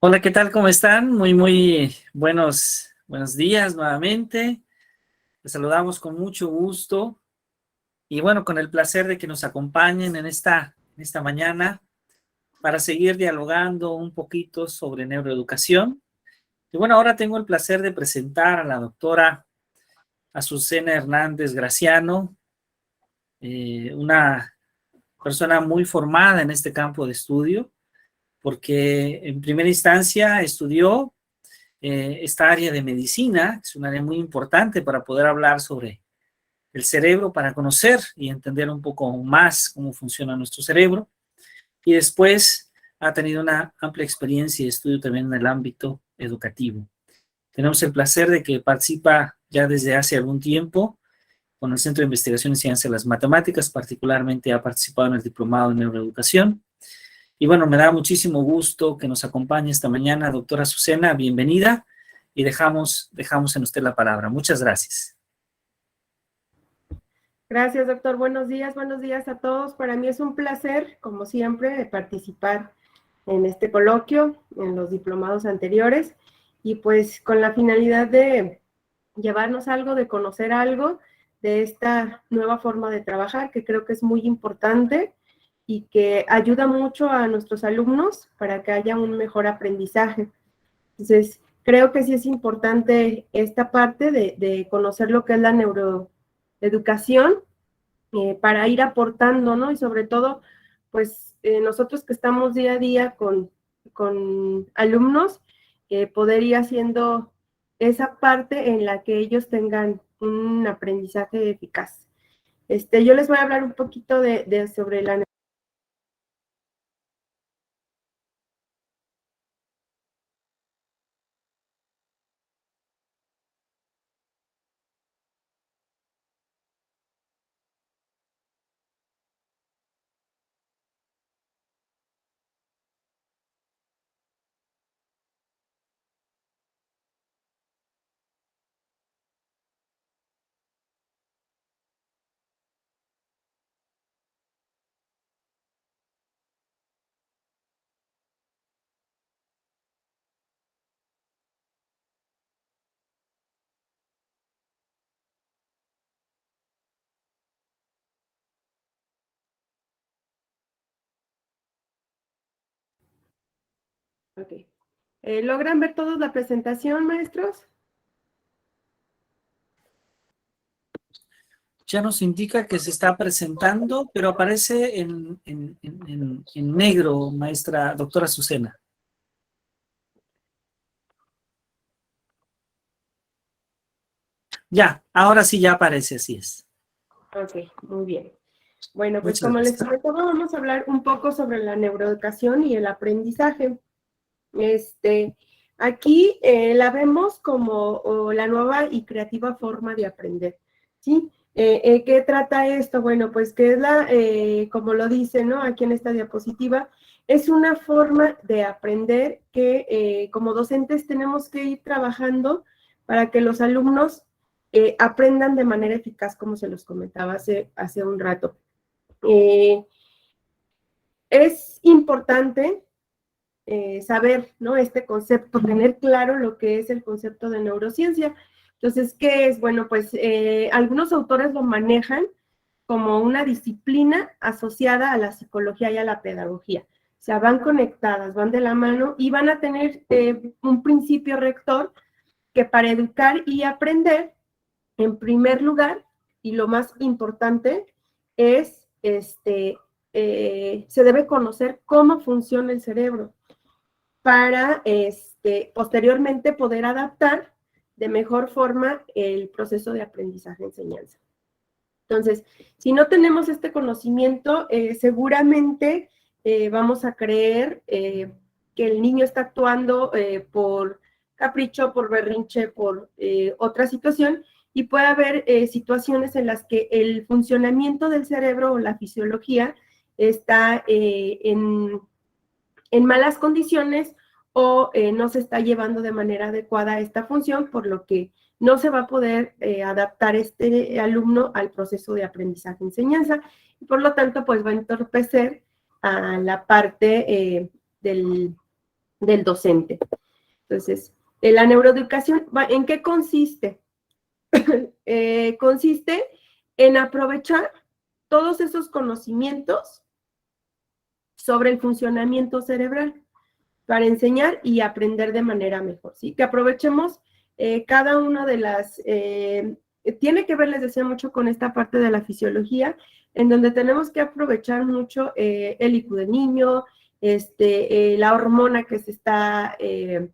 Hola, ¿qué tal? ¿Cómo están? Muy buenos días nuevamente. Les saludamos con mucho gusto y bueno, con el placer de que nos acompañen en esta mañana para seguir dialogando un poquito sobre neuroeducación. Y bueno, ahora tengo el placer de presentar a la doctora Azucena Hernández Graciano, una persona muy formada en este campo de estudio, porque en primera instancia estudió esta área de medicina, es un área muy importante para poder hablar sobre el cerebro, para conocer y entender un poco más cómo funciona nuestro cerebro. Y después ha tenido una amplia experiencia y estudio también en el ámbito educativo. Tenemos el placer de que participa ya desde hace algún tiempo con el Centro de Investigación en Ciencias de las Matemáticas, particularmente ha participado en el Diplomado en Neuroeducación. Y bueno, me da muchísimo gusto que nos acompañe esta mañana, doctora Azucena, bienvenida, y dejamos en usted la palabra. Muchas gracias. Gracias, doctor. Buenos días a todos. Para mí es un placer, como siempre, participar en este coloquio, en los diplomados anteriores, y pues con la finalidad de llevarnos algo, de conocer algo de esta nueva forma de trabajar, que creo que es muy importante y que ayuda mucho a nuestros alumnos para que haya un mejor aprendizaje. Entonces, creo que sí es importante esta parte de conocer lo que es la neuroeducación, para ir aportando, ¿no? Y sobre todo, pues nosotros que estamos día a día con alumnos, poder ir haciendo esa parte en la que ellos tengan un aprendizaje eficaz. Yo les voy a hablar un poquito sobre la. Ok. ¿Logran ver todos la presentación, maestros? Ya nos indica que se está presentando, pero aparece en negro, maestra doctora Azucena. Ya, ahora sí ya aparece, así es. Ok, muy bien. Bueno, pues Muchas como les gracias. comentaba, vamos a hablar un poco sobre la neuroeducación y el aprendizaje. Aquí la vemos como la nueva y creativa forma de aprender, ¿sí? ¿Qué trata esto? Bueno, pues que es como lo dice, ¿no? Aquí en esta diapositiva, es una forma de aprender que como docentes tenemos que ir trabajando para que los alumnos aprendan de manera eficaz, como se los comentaba hace un rato. Es importante saber, ¿no? Este concepto, tener claro lo que es el concepto de neurociencia. Entonces, ¿qué es? Bueno, pues algunos autores lo manejan como una disciplina asociada a la psicología y a la pedagogía. O sea, van conectadas, van de la mano y van a tener un principio rector que para educar y aprender, en primer lugar, y lo más importante, es, se debe conocer cómo funciona el cerebro para posteriormente poder adaptar de mejor forma el proceso de aprendizaje-enseñanza. Entonces, si no tenemos este conocimiento, seguramente vamos a creer que el niño está actuando por capricho, por berrinche, por otra situación, y puede haber situaciones en las que el funcionamiento del cerebro o la fisiología está en malas condiciones o no se está llevando de manera adecuada esta función, por lo que no se va a poder adaptar este alumno al proceso de aprendizaje-enseñanza y por lo tanto pues va a entorpecer a la parte del docente. Entonces, la neuroeducación, ¿en qué consiste? Consiste en aprovechar todos esos conocimientos sobre el funcionamiento cerebral para enseñar y aprender de manera mejor, ¿sí? Que aprovechemos cada una de las... tiene que ver, les decía, mucho con esta parte de la fisiología, en donde tenemos que aprovechar mucho el IQ del niño, la hormona que se está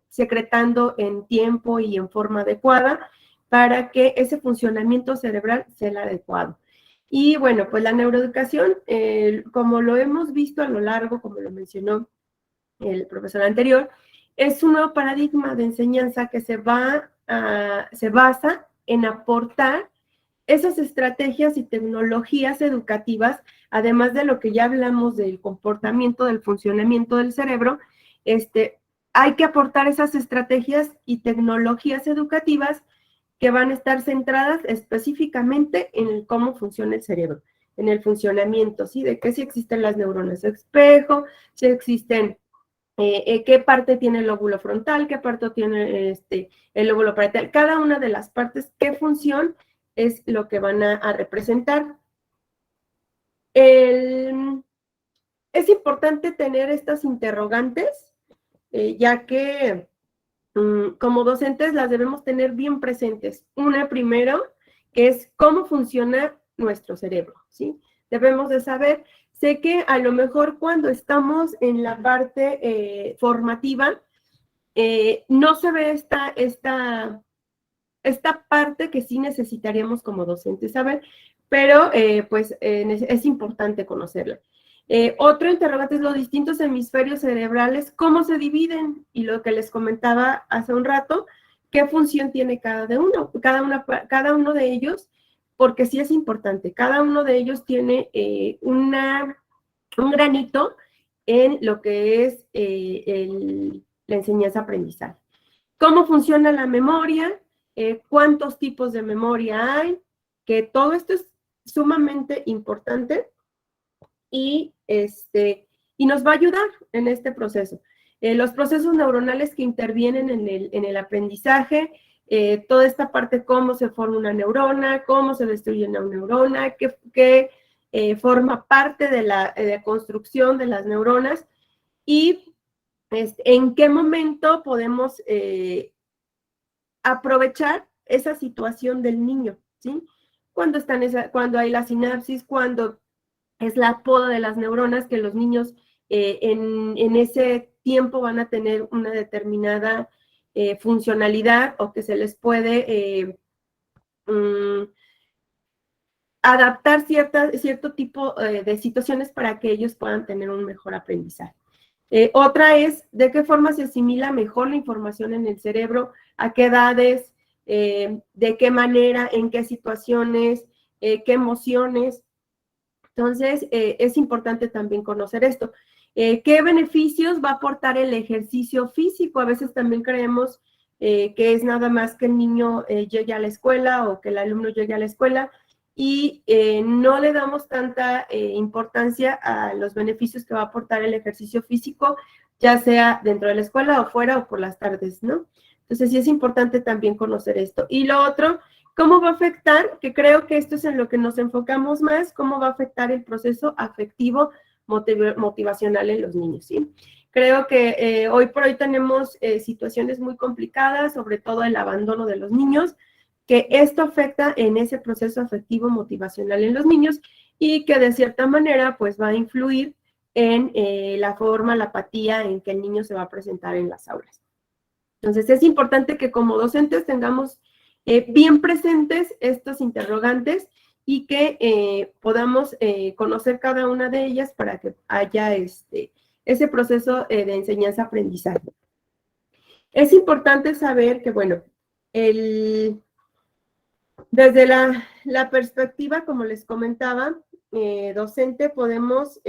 secretando en tiempo y en forma adecuada para que ese funcionamiento cerebral sea el adecuado. Y bueno, pues la neuroeducación, como lo hemos visto a lo largo, como lo mencionó el profesor anterior, es un nuevo paradigma de enseñanza que se basa en aportar esas estrategias y tecnologías educativas, además de lo que ya hablamos del comportamiento, del funcionamiento del cerebro, hay que aportar esas estrategias y tecnologías educativas que van a estar centradas específicamente en el cómo funciona el cerebro, en el funcionamiento, ¿sí? De que si existen las neuronas espejo, si existen qué parte tiene el lóbulo frontal, qué parte tiene el lóbulo parietal, cada una de las partes, qué función es lo que van a representar. Es importante tener estas interrogantes, ya que como docentes las debemos tener bien presentes. Una primero, que es cómo funciona nuestro cerebro, ¿sí? Debemos de saber. Sé que a lo mejor cuando estamos en la parte formativa, no se ve esta parte que sí necesitaríamos como docentes saber, pero pues es importante conocerla. Otro interrogante es los distintos hemisferios cerebrales, cómo se dividen, y lo que les comentaba hace un rato, qué función tiene cada uno de ellos, porque sí es importante, cada uno de ellos tiene un granito en lo que es la enseñanza-aprendizaje. ¿Cómo funciona la memoria? ¿Cuántos tipos de memoria hay? Que todo esto es sumamente importante y nos va a ayudar en este proceso. Los procesos neuronales que intervienen en el aprendizaje, toda esta parte, cómo se forma una neurona, cómo se destruye una neurona, qué forma parte de la construcción de las neuronas y en qué momento podemos aprovechar esa situación del niño, ¿sí? Cuando hay la sinapsis, cuando es la poda de las neuronas, que los niños en ese tiempo van a tener una determinada funcionalidad o que se les puede adaptar cierto tipo de situaciones para que ellos puedan tener un mejor aprendizaje. Otra es de qué forma se asimila mejor la información en el cerebro, a qué edades, de qué manera, en qué situaciones, qué emociones. Entonces, es importante también conocer esto. ¿Qué beneficios va a aportar el ejercicio físico? A veces también creemos que es nada más que el niño llegue a la escuela o que el alumno llegue a la escuela y no le damos tanta importancia a los beneficios que va a aportar el ejercicio físico, ya sea dentro de la escuela o fuera o por las tardes, ¿no? Entonces, sí es importante también conocer esto. Y lo otro, ¿cómo va a afectar? Que creo que esto es en lo que nos enfocamos más, cómo va a afectar el proceso afectivo motivacional en los niños, ¿sí? Creo que hoy por hoy tenemos situaciones muy complicadas, sobre todo el abandono de los niños, que esto afecta en ese proceso afectivo motivacional en los niños y que de cierta manera pues va a influir en la forma, la apatía en que el niño se va a presentar en las aulas. Entonces es importante que como docentes tengamos bien presentes estos interrogantes y que podamos conocer cada una de ellas para que haya ese proceso de enseñanza-aprendizaje. Es importante saber que, bueno, desde la perspectiva, como les comentaba, docente, podemos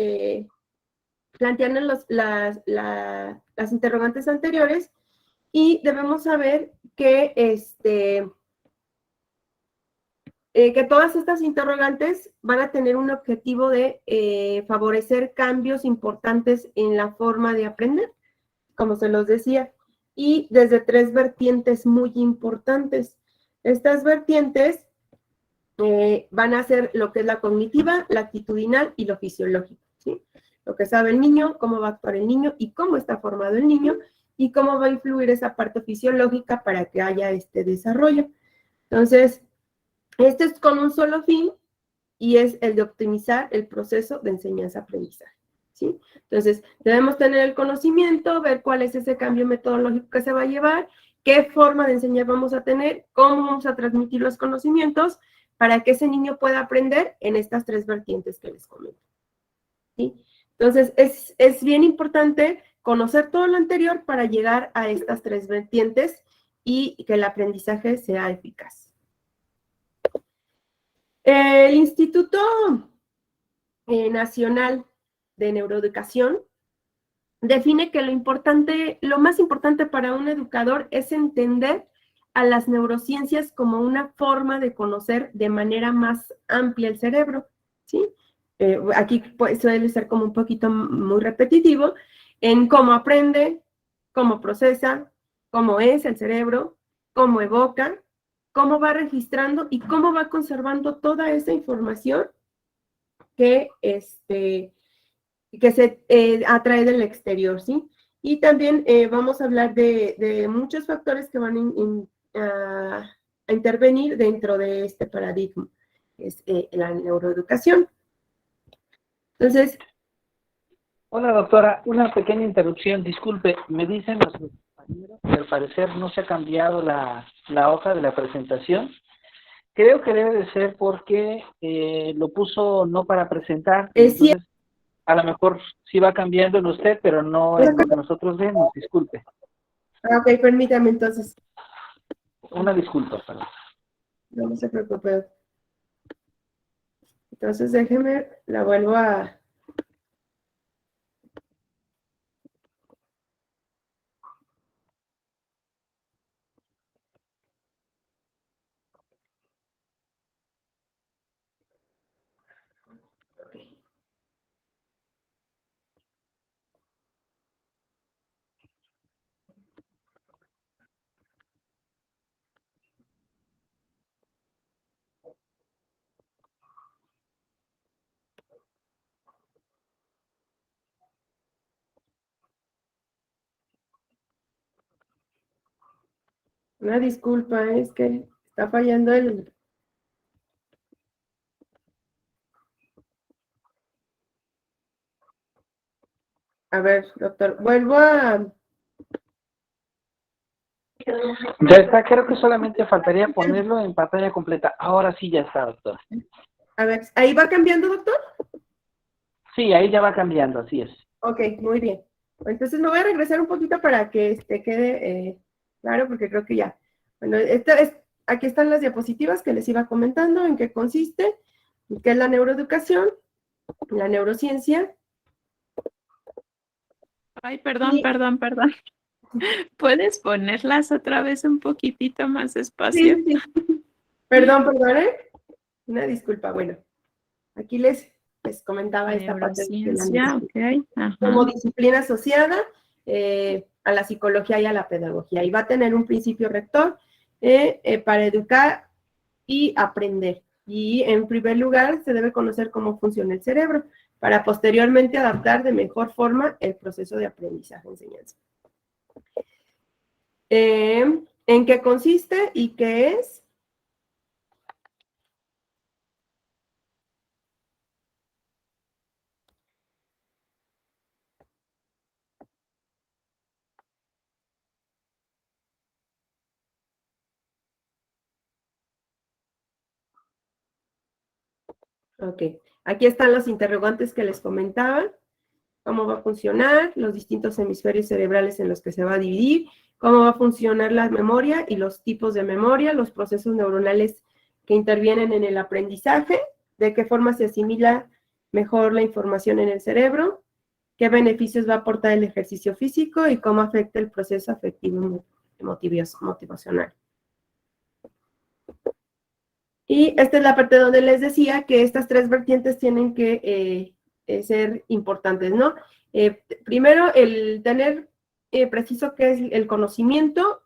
plantearnos las interrogantes anteriores y debemos saber que, que todas estas interrogantes van a tener un objetivo de favorecer cambios importantes en la forma de aprender. como se los decía, y desde 3 vertientes muy importantes. Estas vertientes van a ser lo que es la cognitiva, la actitudinal y lo fisiológico, ¿sí? Lo que sabe el niño, cómo va a actuar el niño y cómo está formado el niño y cómo va a influir esa parte fisiológica para que haya este desarrollo. Entonces, este es con un solo fin y es el de optimizar el proceso de enseñanza-aprendizaje, ¿sí? Entonces, debemos tener el conocimiento, ver cuál es ese cambio metodológico que se va a llevar, qué forma de enseñar vamos a tener, cómo vamos a transmitir los conocimientos para que ese niño pueda aprender en estas 3 vertientes que les comento, ¿sí? Entonces, es bien importante conocer todo lo anterior para llegar a estas 3 vertientes y que el aprendizaje sea eficaz. El Instituto Nacional de Neuroeducación define que lo más importante para un educador es entender a las neurociencias como una forma de conocer de manera más amplia el cerebro, ¿sí? Aquí suele ser como un poquito muy repetitivo en cómo aprende, cómo procesa, cómo es el cerebro, cómo evoca, cómo va registrando y cómo va conservando toda esa información que se atrae del exterior, ¿sí? Y también vamos a hablar de muchos factores que van a intervenir dentro de este paradigma, es la neuroeducación. Entonces, Hola doctora, una pequeña interrupción, disculpe, me dicen los compañeros que al parecer no se ha cambiado la hoja de la presentación. Creo que debe de ser porque lo puso no para presentar, entonces a lo mejor sí va cambiando en usted, pero no en lo que nosotros vemos, disculpe. Ok, permítame entonces. Una disculpa, perdón. No se preocupe. Entonces déjeme, la vuelvo a... Una disculpa, es que está fallando el... A ver, doctor, vuelvo a... Ya está, creo que solamente faltaría ponerlo en pantalla completa. Ahora sí ya está, doctor. A ver, ¿ahí va cambiando, doctor? Sí, ahí ya va cambiando, así es. Ok, muy bien. Entonces me voy a regresar un poquito para que quede claro, porque creo que ya. Bueno, aquí están las diapositivas que les iba comentando, en qué consiste, qué es la neuroeducación, la neurociencia. Ay, perdón. ¿Puedes ponerlas otra vez un poquitito más despacio? Sí. Perdón, una disculpa. Bueno, aquí les comentaba esta parte de la neurociencia, como disciplina asociada a la psicología y a la pedagogía. Y va a tener un principio rector para educar y aprender. Y en primer lugar se debe conocer cómo funciona el cerebro para posteriormente adaptar de mejor forma el proceso de aprendizaje-enseñanza. ¿En qué consiste y qué es? Ok, aquí están los interrogantes que les comentaba. Cómo va a funcionar, los distintos hemisferios cerebrales en los que se va a dividir, cómo va a funcionar la memoria y los tipos de memoria, los procesos neuronales que intervienen en el aprendizaje, de qué forma se asimila mejor la información en el cerebro, qué beneficios va a aportar el ejercicio físico y cómo afecta el proceso afectivo motivacional. Y esta es la parte donde les decía que estas 3 vertientes tienen que ser importantes, ¿no? Primero, el tener preciso qué es el conocimiento,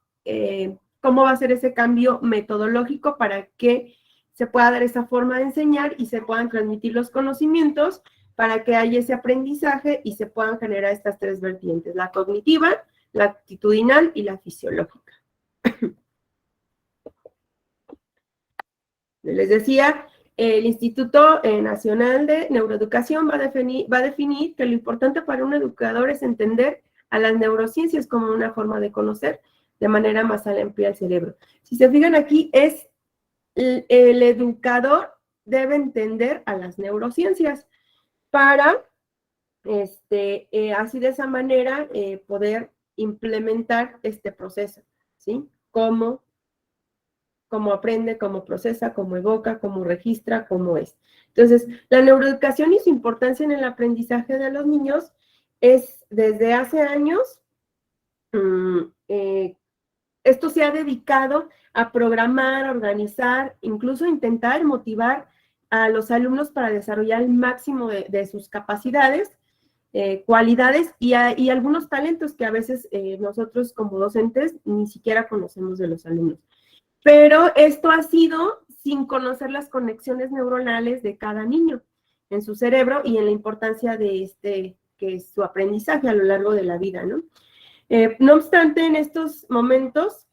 cómo va a ser ese cambio metodológico para que se pueda dar esa forma de enseñar y se puedan transmitir los conocimientos para que haya ese aprendizaje y se puedan generar estas tres vertientes, la cognitiva, la actitudinal y la fisiológica. Les decía, el Instituto Nacional de Neuroeducación va a definir que lo importante para un educador es entender a las neurociencias como una forma de conocer de manera más amplia el cerebro. Si se fijan aquí, es el educador debe entender a las neurociencias para, así de esa manera, poder implementar este proceso, ¿sí? Cómo aprende, cómo procesa, cómo evoca, cómo registra, cómo es. Entonces, la neuroeducación y su importancia en el aprendizaje de los niños es desde hace años, esto se ha dedicado a programar, a organizar, incluso a intentar motivar a los alumnos para desarrollar el máximo de sus capacidades, cualidades y algunos talentos que a veces nosotros como docentes ni siquiera conocemos de los alumnos. Pero esto ha sido sin conocer las conexiones neuronales de cada niño en su cerebro y en la importancia de que es su aprendizaje a lo largo de la vida, ¿no? No obstante, en estos momentos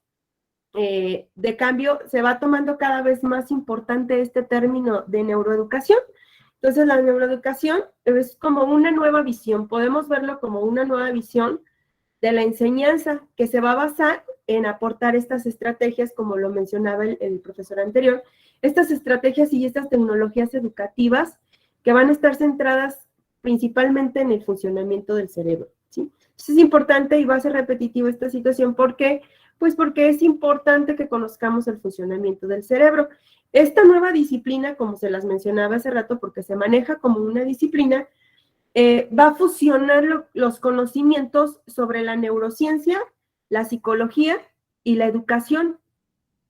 de cambio se va tomando cada vez más importante este término de neuroeducación. Entonces, la neuroeducación es como una nueva visión, podemos verlo como una nueva visión de la enseñanza que se va a basar en aportar estas estrategias, como lo mencionaba el profesor anterior, estas estrategias y estas tecnologías educativas que van a estar centradas principalmente en el funcionamiento del cerebro, ¿sí? Entonces es importante y va a ser repetitivo esta situación, ¿por qué? Pues porque es importante que conozcamos el funcionamiento del cerebro. Esta nueva disciplina, como se las mencionaba hace rato, porque se maneja como una disciplina, va a fusionar los conocimientos sobre la neurociencia, la psicología y la educación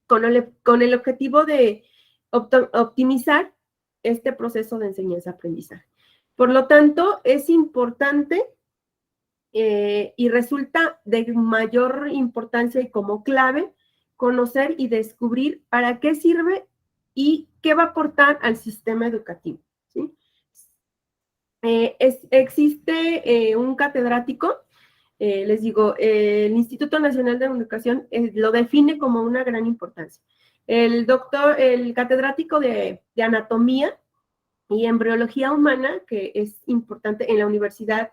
con el objetivo de optimizar este proceso de enseñanza-aprendizaje. Por lo tanto, es importante y resulta de mayor importancia y como clave conocer y descubrir para qué sirve y qué va a aportar al sistema educativo, ¿sí? Existe un catedrático, les digo, el Instituto Nacional de Educación lo define como una gran importancia. El catedrático de Anatomía y Embriología Humana, que es importante en la Universidad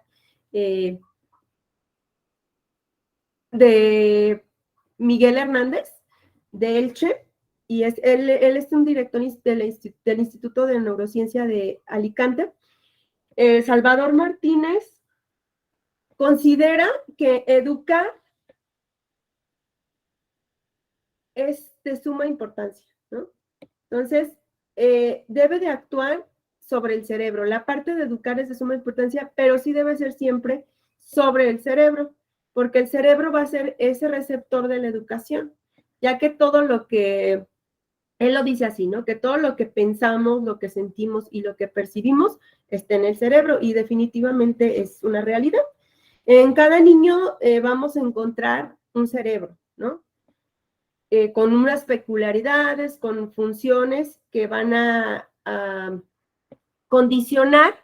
de Miguel Hernández, de Elche, y él es un director del Instituto de Neurociencia de Alicante. Salvador Martínez considera que educar es de suma importancia, ¿no? Entonces, debe de actuar sobre el cerebro. La parte de educar es de suma importancia, pero sí debe ser siempre sobre el cerebro, porque el cerebro va a ser ese receptor de la educación, ya que todo lo que, él lo dice así, ¿no? Que todo lo que pensamos, lo que sentimos y lo que percibimos está en el cerebro y definitivamente es una realidad. En cada niño vamos a encontrar un cerebro, ¿no? Con unas peculiaridades, con funciones que van a condicionar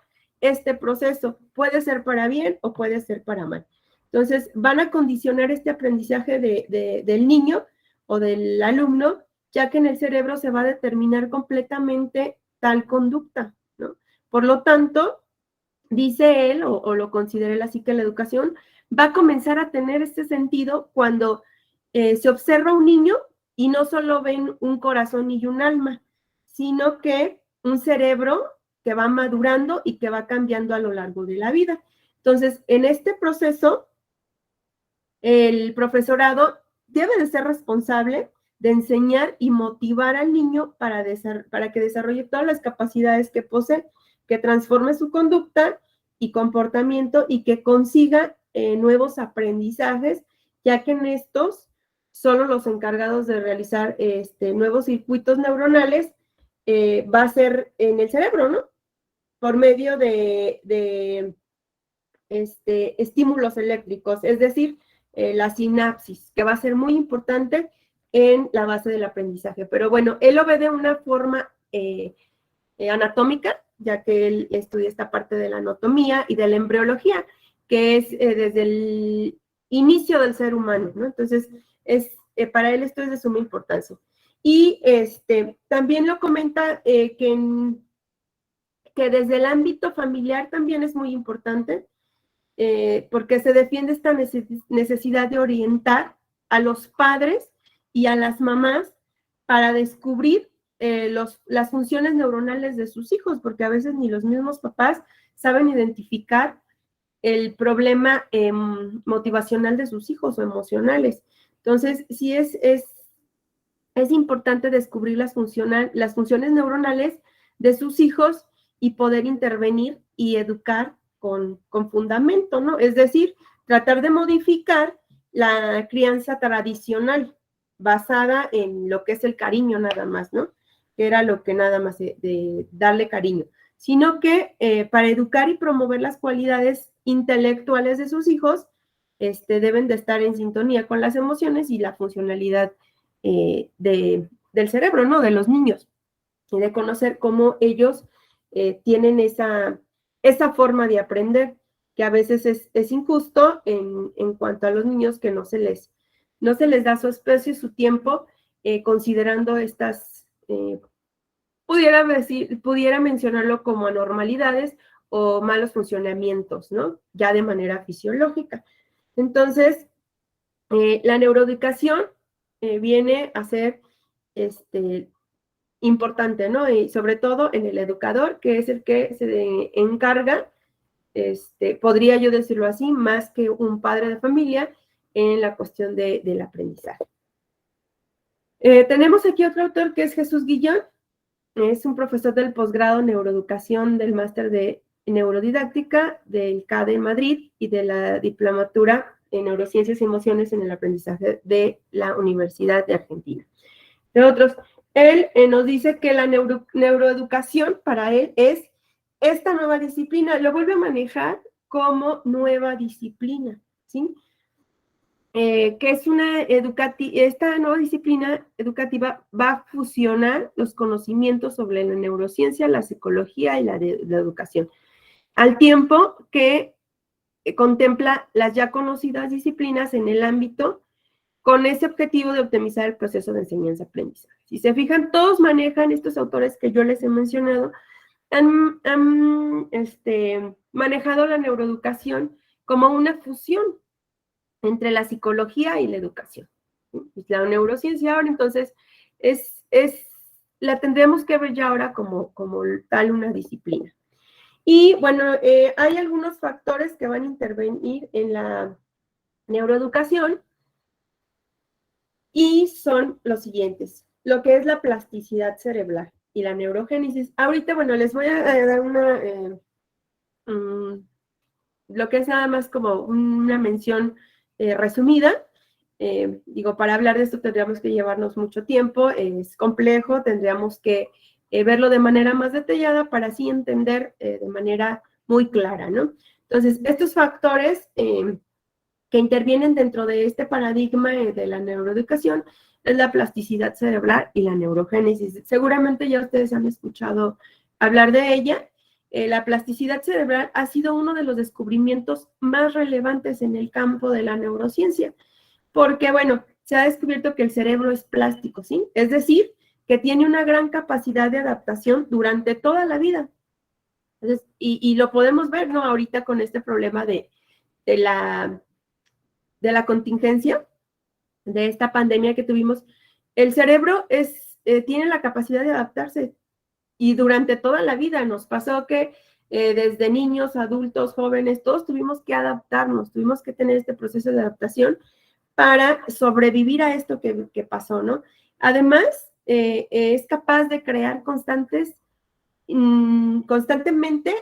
este proceso. Puede ser para bien o puede ser para mal. Entonces, van a condicionar este aprendizaje del niño o del alumno, ya que en el cerebro se va a determinar completamente tal conducta, ¿no? Por lo tanto, dice él, o lo considera él así, que la educación va a comenzar a tener este sentido cuando se observa un niño y no solo ven un corazón y un alma, sino que un cerebro que va madurando y que va cambiando a lo largo de la vida. Entonces, en este proceso, el profesorado debe de ser responsable de enseñar y motivar al niño para que desarrolle todas las capacidades que posee, que transforme su conducta y comportamiento y que consiga nuevos aprendizajes, ya que en estos solo los encargados de realizar nuevos circuitos neuronales va a ser en el cerebro, ¿no? Por medio de estímulos eléctricos, es decir, la sinapsis, que va a ser muy importante en la base del aprendizaje. Pero bueno, él lo ve de una forma anatómica, ya que él estudia esta parte de la anatomía y de la embriología, que es desde el inicio del ser humano, ¿no? Entonces, para él esto es de suma importancia. Y también lo comenta que desde el ámbito familiar también es muy importante, porque se defiende esta necesidad de orientar a los padres y a las mamás para descubrir las funciones neuronales de sus hijos, porque a veces ni los mismos papás saben identificar el problema motivacional de sus hijos o emocionales. Entonces, sí es importante descubrir las funciones neuronales de sus hijos y poder intervenir y educar con fundamento, ¿no? Es decir, tratar de modificar la crianza tradicional basada en lo que es el cariño nada más, ¿no? Que era lo que nada más de darle cariño, sino que para educar y promover las cualidades intelectuales de sus hijos, deben de estar en sintonía con las emociones y la funcionalidad del cerebro, ¿no? De los niños, y de conocer cómo ellos tienen esa forma de aprender, que a veces es injusto en cuanto a los niños, que no se les da su espacio y su tiempo, considerando estas, pudiera mencionarlo como anormalidades o malos funcionamientos, ¿no? Ya de manera fisiológica. Entonces, la neuroeducación viene a ser importante, ¿no? Y sobre todo en el educador, que es el que se encarga, podría yo decirlo así, más que un padre de familia, en la cuestión del aprendizaje. Tenemos aquí otro autor que es Jesús Guillón, es un profesor del posgrado en neuroeducación del máster de neurodidáctica del CADE en Madrid y de la diplomatura en neurociencias y emociones en el aprendizaje de la Universidad de Argentina. De otros, él nos dice que la neuroeducación para él es esta nueva disciplina, lo vuelve a manejar como nueva disciplina, ¿sí? Que es esta nueva disciplina educativa va a fusionar los conocimientos sobre la neurociencia, la psicología y la educación, al tiempo que contempla las ya conocidas disciplinas en el ámbito con ese objetivo de optimizar el proceso de enseñanza-aprendizaje. Si se fijan, todos manejan, estos autores que yo les he mencionado, han manejado la neuroeducación como una fusión entre la psicología y la educación. La neurociencia ahora, entonces, la tendremos que ver ya ahora como tal una disciplina. Y bueno, hay algunos factores que van a intervenir en la neuroeducación y son los siguientes: lo que es la plasticidad cerebral y la neurogénesis. Ahorita, bueno, les voy a dar lo que es nada más como una mención resumida. Para hablar de esto tendríamos que llevarnos mucho tiempo, es complejo, tendríamos que verlo de manera más detallada para así entender de manera muy clara, ¿no? Entonces, estos factores que intervienen dentro de este paradigma de la neuroeducación es la plasticidad cerebral y la neurogénesis. Seguramente ya ustedes han escuchado hablar de ella. La plasticidad cerebral ha sido uno de los descubrimientos más relevantes en el campo de la neurociencia, porque, bueno, se ha descubierto que el cerebro es plástico, ¿sí? Es decir, que tiene una gran capacidad de adaptación durante toda la vida. Entonces, y lo podemos ver, ¿no? Ahorita con este problema de la contingencia, de esta pandemia que tuvimos, el cerebro tiene la capacidad de adaptarse. Y durante toda la vida nos pasó que desde niños, adultos, jóvenes, todos tuvimos que adaptarnos, tuvimos que tener este proceso de adaptación para sobrevivir a esto que pasó, ¿no? Además, es capaz de crear constantemente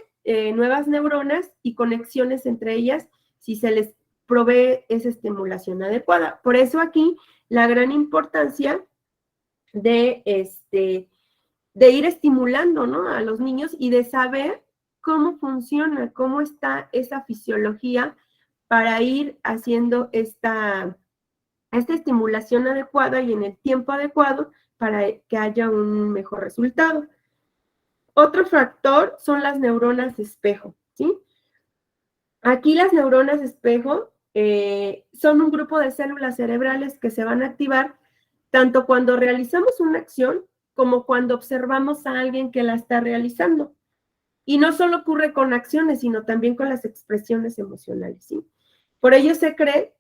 nuevas neuronas y conexiones entre ellas si se les provee esa estimulación adecuada. Por eso aquí la gran importancia de ir estimulando, ¿no?, a los niños y de saber cómo funciona, cómo está esa fisiología para ir haciendo esta estimulación adecuada y en el tiempo adecuado para que haya un mejor resultado. Otro factor son las neuronas espejo, ¿sí? Aquí las neuronas espejo son un grupo de células cerebrales que se van a activar tanto cuando realizamos una acción como cuando observamos a alguien que la está realizando. Y no solo ocurre con acciones, sino también con las expresiones emocionales, ¿sí? Por ello se cree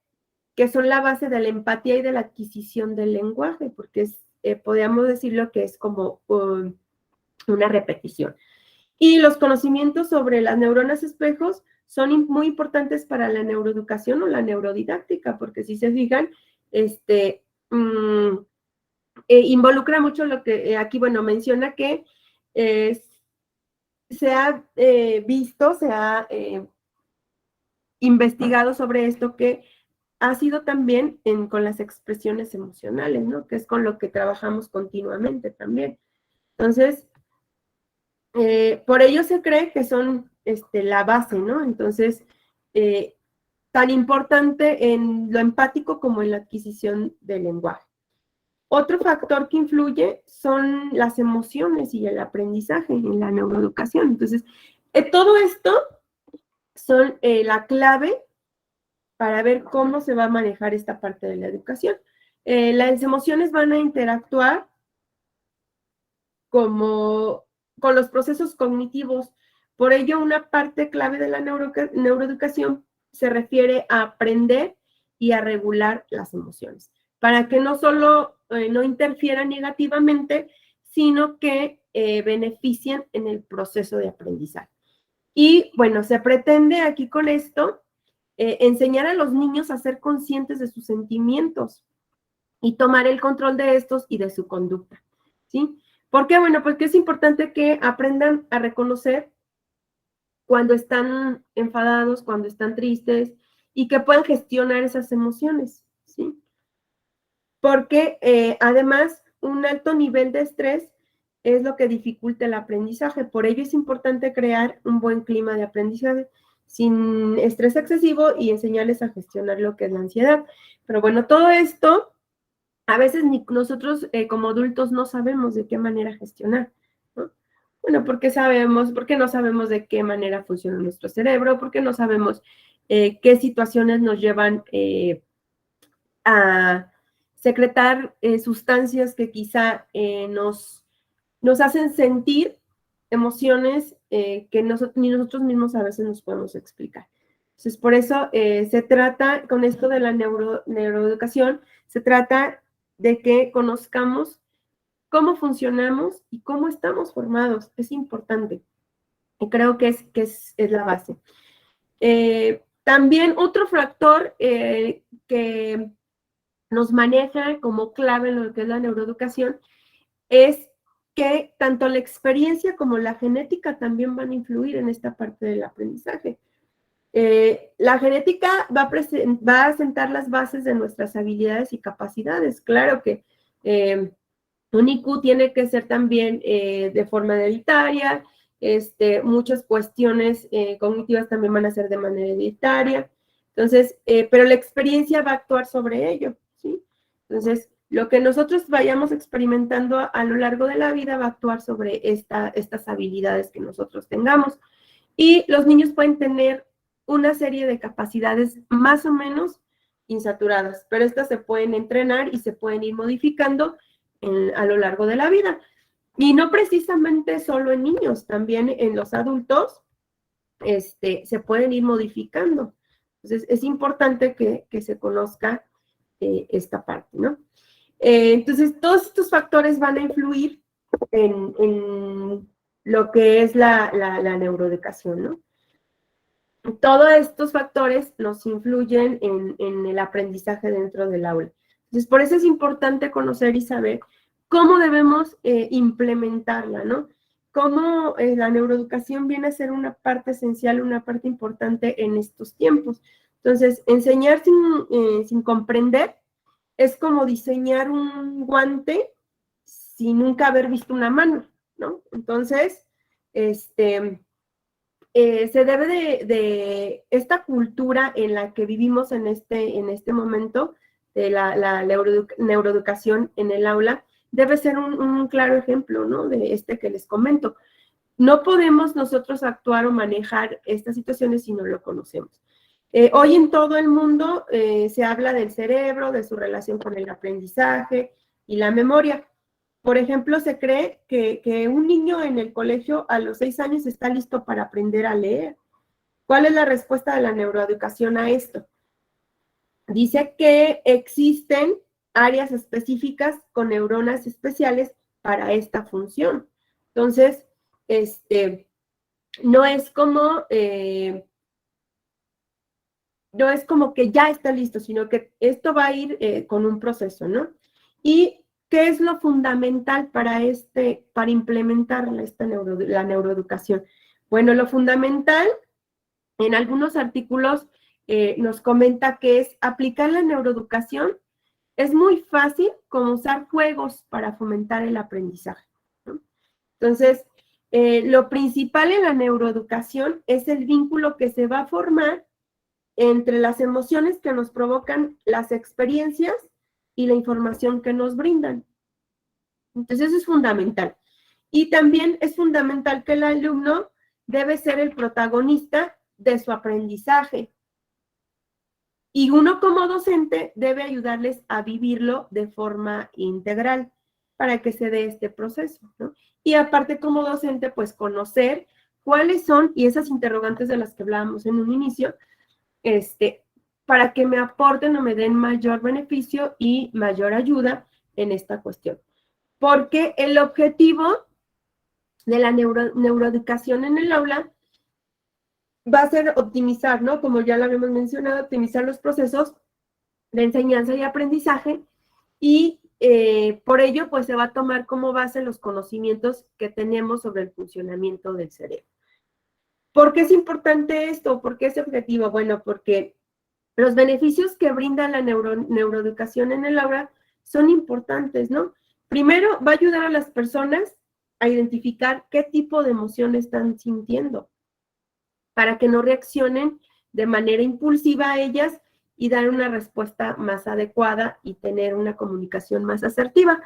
que son la base de la empatía y de la adquisición del lenguaje, porque podríamos decirlo que es como una repetición. Y los conocimientos sobre las neuronas espejos son muy importantes para la neuroeducación o la neurodidáctica, porque si se fijan, involucra mucho lo que aquí, bueno, menciona que se ha visto, se ha investigado sobre esto, que ha sido también con las expresiones emocionales, ¿no? Que es con lo que trabajamos continuamente también. Entonces, por ello se cree que son la base, ¿no? Entonces, tan importante en lo empático como en la adquisición del lenguaje. Otro factor que influye son las emociones y el aprendizaje en la neuroeducación. Entonces, todo esto son la clave para ver cómo se va a manejar esta parte de la educación. Las emociones van a interactuar con los procesos cognitivos. Por ello, una parte clave de la neuroeducación se refiere a aprender y a regular las emociones, para que no solo no interfieran negativamente, sino que beneficien en el proceso de aprendizaje. Y bueno, se pretende aquí con esto enseñar a los niños a ser conscientes de sus sentimientos y tomar el control de estos y de su conducta, ¿sí? ¿Por qué? Bueno, porque es importante que aprendan a reconocer cuando están enfadados, cuando están tristes y que puedan gestionar esas emociones, ¿sí? Porque además un alto nivel de estrés es lo que dificulta el aprendizaje. Por ello es importante crear un buen clima de aprendizaje sin estrés excesivo y enseñarles a gestionar lo que es la ansiedad. Pero bueno, todo esto a veces nosotros como adultos no sabemos de qué manera gestionar, ¿no? Bueno, porque no sabemos de qué manera funciona nuestro cerebro, porque no sabemos qué situaciones nos llevan a secretar sustancias que quizá nos hacen sentir emociones que ni nosotros mismos a veces nos podemos explicar. Entonces, por eso se trata, con esto de la neuroeducación, se trata de que conozcamos cómo funcionamos y cómo estamos formados. Es importante. Y creo que es la base. También otro factor que nos maneja como clave en lo que es la neuroeducación es que tanto la experiencia como la genética también van a influir en esta parte del aprendizaje. La genética va a sentar las bases de nuestras habilidades y capacidades. Claro que un IQ tiene que ser también de forma hereditaria, muchas cuestiones cognitivas también van a ser de manera hereditaria. Entonces, pero la experiencia va a actuar sobre ello, ¿sí? Entonces, lo que nosotros vayamos experimentando a lo largo de la vida va a actuar sobre estas habilidades que nosotros tengamos. Y los niños pueden tener una serie de capacidades más o menos insaturadas, pero estas se pueden entrenar y se pueden ir modificando a lo largo de la vida. Y no precisamente solo en niños, también en los adultos se pueden ir modificando. Entonces, es importante que se conozca esta parte, ¿no? Entonces, todos estos factores van a influir en lo que es la neuroeducación, ¿no? Todos estos factores nos influyen en el aprendizaje dentro del aula. Entonces, por eso es importante conocer y saber cómo debemos implementarla, ¿no? Cómo la neuroeducación viene a ser una parte esencial, una parte importante en estos tiempos. Entonces, enseñar sin comprender es como diseñar un guante sin nunca haber visto una mano, ¿no? Entonces, se debe de esta cultura en la que vivimos en este momento, de la neuroeducación en el aula, debe ser un claro ejemplo, ¿no? De este que les comento. No podemos nosotros actuar o manejar estas situaciones si no lo conocemos. Hoy en todo el mundo se habla del cerebro, de su relación con el aprendizaje y la memoria. Por ejemplo, se cree que un niño en el colegio a los 6 años está listo para aprender a leer. ¿Cuál es la respuesta de la neuroeducación a esto? Dice que existen áreas específicas con neuronas especiales para esta función. Entonces, no es como que ya está listo, sino que esto va a ir con un proceso, ¿no? ¿Y qué es lo fundamental para implementar la neuroeducación? Bueno, lo fundamental, en algunos artículos nos comenta que es aplicar la neuroeducación. Es muy fácil como usar juegos para fomentar el aprendizaje, ¿no? Entonces, lo principal en la neuroeducación es el vínculo que se va a formar entre las emociones que nos provocan las experiencias y la información que nos brindan. Entonces, eso es fundamental. Y también es fundamental que el alumno debe ser el protagonista de su aprendizaje. Y uno como docente debe ayudarles a vivirlo de forma integral para que se dé este proceso, ¿no? Y aparte como docente, pues conocer cuáles son, y esas interrogantes de las que hablábamos en un inicio, para que me aporten o me den mayor beneficio y mayor ayuda en esta cuestión. Porque el objetivo de la neuroeducación en el aula va a ser optimizar, ¿no? Como ya lo habíamos mencionado, optimizar los procesos de enseñanza y aprendizaje y por ello, pues se va a tomar como base los conocimientos que tenemos sobre el funcionamiento del cerebro. ¿Por qué es importante esto? ¿Por qué es objetivo? Bueno, porque los beneficios que brinda la neuroeducación en el aula son importantes, ¿no? Primero, va a ayudar a las personas a identificar qué tipo de emoción están sintiendo, para que no reaccionen de manera impulsiva a ellas y dar una respuesta más adecuada y tener una comunicación más asertiva.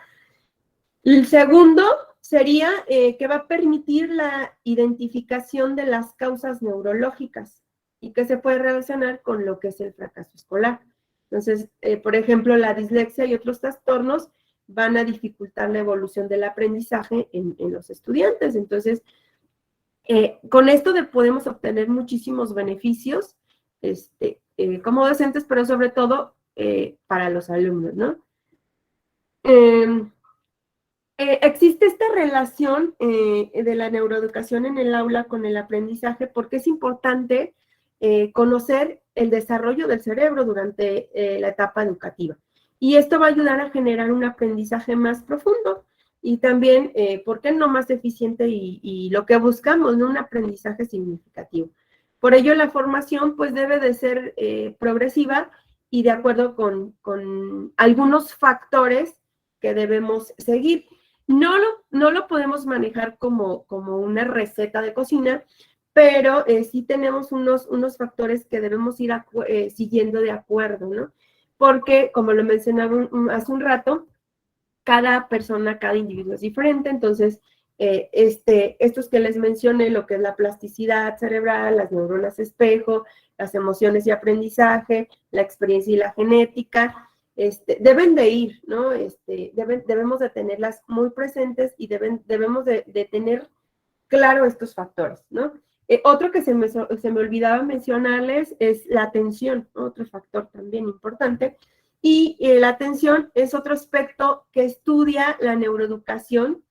El segundo sería que va a permitir la identificación de las causas neurológicas y que se puede relacionar con lo que es el fracaso escolar. Entonces, por ejemplo, la dislexia y otros trastornos van a dificultar la evolución del aprendizaje en los estudiantes. Entonces, con esto podemos obtener muchísimos beneficios como docentes, pero sobre todo para los alumnos, ¿no? Existe esta relación de la neuroeducación en el aula con el aprendizaje porque es importante conocer el desarrollo del cerebro durante la etapa educativa. Y esto va a ayudar a generar un aprendizaje más profundo y también, ¿por qué no más eficiente y lo que buscamos, ¿no? Un aprendizaje significativo. Por ello, la formación pues debe de ser progresiva y de acuerdo con algunos factores que debemos seguir. No lo podemos manejar como una receta de cocina, pero sí tenemos unos factores que debemos ir siguiendo de acuerdo, ¿no? Porque, como lo mencionaba hace un rato, cada persona, cada individuo es diferente, entonces, estos que les mencioné, lo que es la plasticidad cerebral, las neuronas espejo, las emociones y aprendizaje, la experiencia y la genética, deben de ir, ¿no? Debemos de tenerlas muy presentes y debemos de tener claro estos factores, ¿no? Otro que se me olvidaba mencionarles es la atención, ¿no? Otro factor también importante. Y la atención es otro aspecto que estudia la neuroeducación,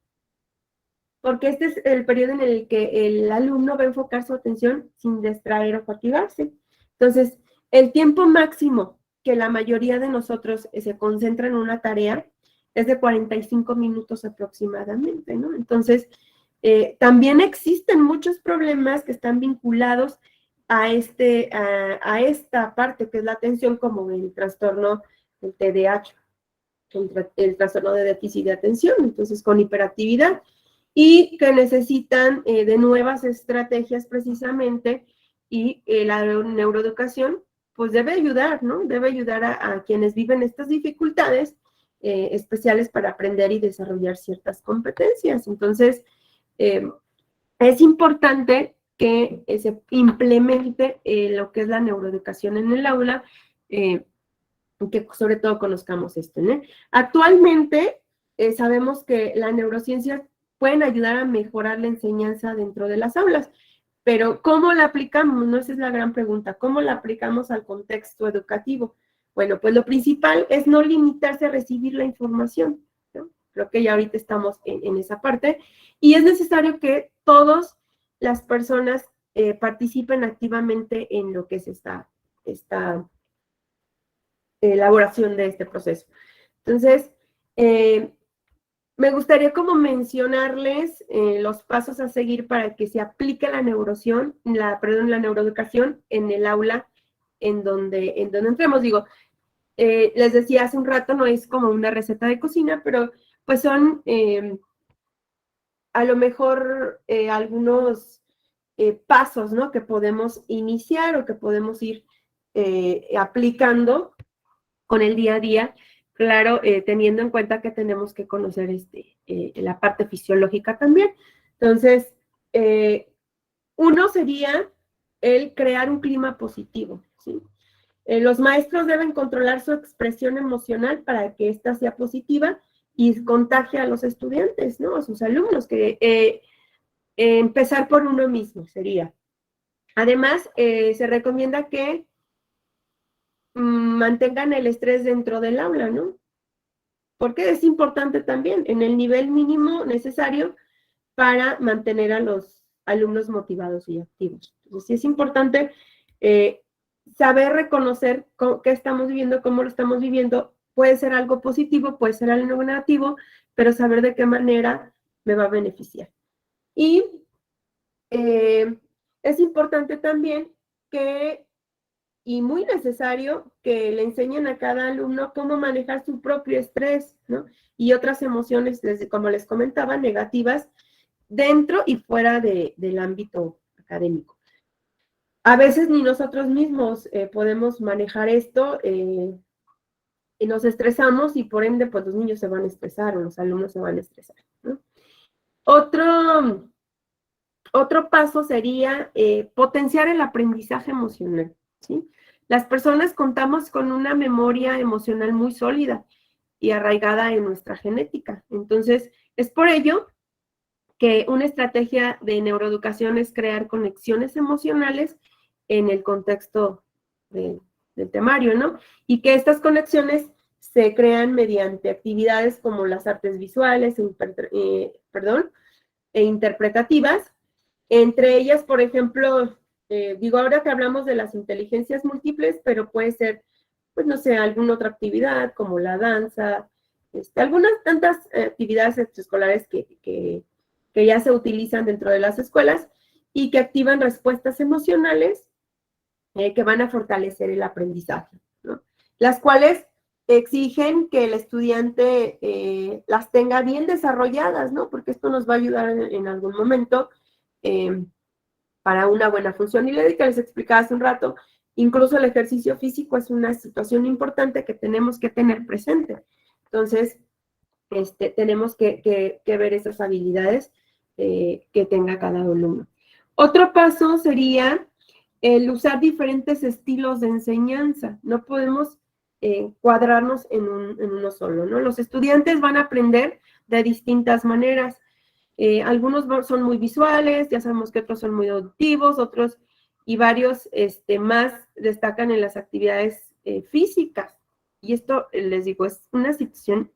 porque este es el periodo en el que el alumno va a enfocar su atención sin distraer o fatigarse. Entonces, el tiempo máximo que la mayoría de nosotros se concentra en una tarea es de 45 minutos aproximadamente, ¿no? Entonces, también existen muchos problemas que están vinculados a esta parte que es la atención, como el trastorno del TDAH, el trastorno de déficit de atención, entonces con hiperactividad. y que necesitan de nuevas estrategias precisamente, y la neuroeducación pues debe ayudar, ¿no? Debe ayudar a quienes viven estas dificultades especiales para aprender y desarrollar ciertas competencias. Entonces, es importante que se implemente lo que es la neuroeducación en el aula, que sobre todo conozcamos esto, ¿no? Actualmente sabemos que las neurociencias pueden ayudar a mejorar la enseñanza dentro de las aulas, pero ¿cómo la aplicamos? No, esa es la gran pregunta. ¿Cómo la aplicamos al contexto educativo? Bueno, pues lo principal es no limitarse a recibir la información, ¿no? Creo que ya ahorita estamos en esa parte, y es necesario que todas las personas participen activamente en lo que es esta elaboración de este proceso. Entonces, me gustaría como mencionarles los pasos a seguir para que se aplique la la neuroeducación en el aula en donde entremos. Digo, les decía hace un rato, no es como una receta de cocina, pero pues son a lo mejor algunos pasos, ¿no? Que podemos iniciar o que podemos ir aplicando con el día a día, claro, teniendo en cuenta que tenemos que conocer la parte fisiológica también. Entonces, uno sería el crear un clima positivo, ¿sí? Los maestros deben controlar su expresión emocional para que ésta sea positiva y contagie a los estudiantes, ¿no? A sus alumnos, que empezar por uno mismo sería. Además, se recomienda que mantengan el estrés dentro del aula, ¿no? Porque es importante también en el nivel mínimo necesario para mantener a los alumnos motivados y activos. Entonces, sí es importante saber reconocer qué estamos viviendo, cómo lo estamos viviendo. Puede ser algo positivo, puede ser algo negativo, pero saber de qué manera me va a beneficiar. Y es importante también y muy necesario que le enseñen a cada alumno cómo manejar su propio estrés, ¿no? Y otras emociones, como les comentaba, negativas, dentro y fuera del ámbito académico. A veces ni nosotros mismos podemos manejar esto y nos estresamos, y por ende, pues los niños se van a estresar o los alumnos se van a estresar, ¿no? Otro paso sería potenciar el aprendizaje emocional, ¿sí? Las personas contamos con una memoria emocional muy sólida y arraigada en nuestra genética. Entonces, es por ello que una estrategia de neuroeducación es crear conexiones emocionales en el contexto del temario, ¿no? Y que estas conexiones se crean mediante actividades como las artes visuales e interpretativas. Entre ellas, por ejemplo, digo, ahora que hablamos de las inteligencias múltiples, pero puede ser, pues no sé, alguna otra actividad como la danza, algunas tantas actividades extraescolares que ya se utilizan dentro de las escuelas y que activan respuestas emocionales que van a fortalecer el aprendizaje, ¿no? Las cuales exigen que el estudiante las tenga bien desarrolladas, ¿no? Porque esto nos va a ayudar en algún momento para una buena función. Y que les explicaba hace un rato, incluso el ejercicio físico es una situación importante que tenemos que tener presente. Entonces, tenemos que ver esas habilidades que tenga cada alumno. Otro paso sería el usar diferentes estilos de enseñanza. No podemos cuadrarnos en uno solo, ¿no? Los estudiantes van a aprender de distintas maneras. Algunos son muy visuales, ya sabemos que otros son muy auditivos, otros y varios más destacan en las actividades físicas. Y esto, les digo, es una situación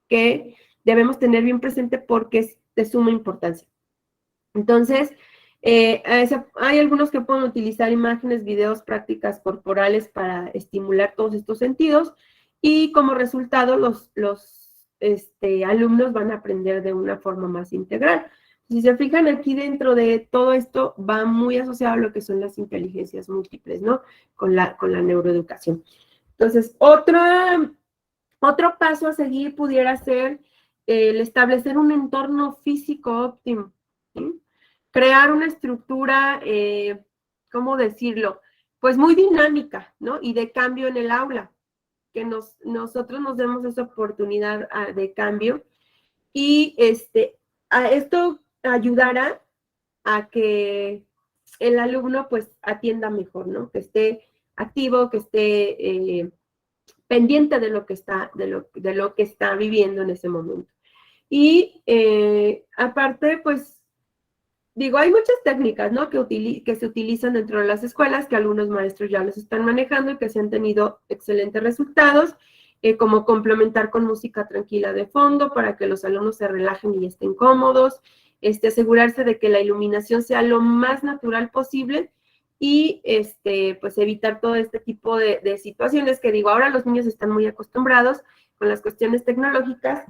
que debemos tener bien presente porque es de suma importancia. Entonces, hay algunos que pueden utilizar imágenes, videos, prácticas corporales para estimular todos estos sentidos, y como resultado los alumnos van a aprender de una forma más integral. Si se fijan aquí dentro de todo esto, va muy asociado a lo que son las inteligencias múltiples, ¿no? Con la neuroeducación. Entonces, otro paso a seguir pudiera ser el establecer un entorno físico óptimo, ¿sí? Crear una estructura, ¿cómo decirlo? Pues muy dinámica, ¿no? Y de cambio en el aula, que nosotros nos demos esa oportunidad de cambio y a esto ayudará a que el alumno pues atienda mejor, ¿no? Que esté activo, que esté pendiente de lo que está, de lo que está viviendo en ese momento. Y aparte, pues, digo, hay muchas técnicas, ¿no? Que se utilizan dentro de las escuelas, que algunos maestros ya los están manejando y que se han tenido excelentes resultados, como complementar con música tranquila de fondo para que los alumnos se relajen y estén cómodos, asegurarse de que la iluminación sea lo más natural posible y, pues, evitar todo este tipo de situaciones que, digo, ahora los niños están muy acostumbrados con las cuestiones tecnológicas,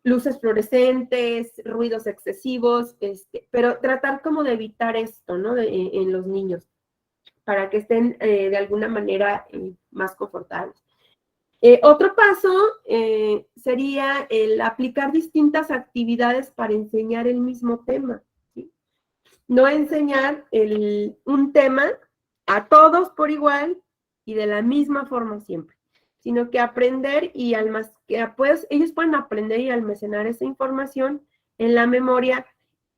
luces fluorescentes, ruidos excesivos, pero tratar como de evitar esto, ¿no? En los niños, para que estén de alguna manera más confortables. Otro paso sería el aplicar distintas actividades para enseñar el mismo tema, ¿sí? No enseñar un tema a todos por igual y de la misma forma siempre, sino que aprender y pues, ellos pueden aprender y almacenar esa información en la memoria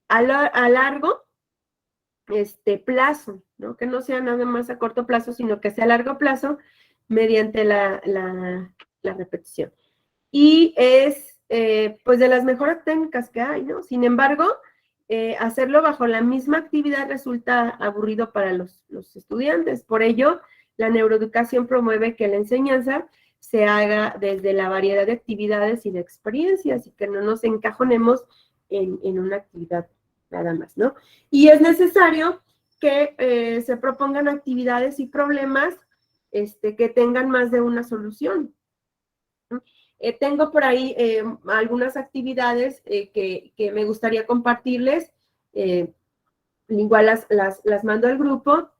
a largo plazo, ¿no? Que no sea nada más a corto plazo, sino que sea a largo plazo mediante la repetición. Y es, pues, de las mejores técnicas que hay, ¿no? Sin embargo, hacerlo bajo la misma actividad resulta aburrido para los estudiantes. Por ello, la neuroeducación promueve que la enseñanza se haga desde la variedad de actividades y de experiencias y que no nos encajonemos en una actividad nada más, ¿no? Y es necesario que se propongan actividades y problemas que tengan más de una solución. Tengo por ahí algunas actividades que me gustaría compartirles. Igual las mando al grupo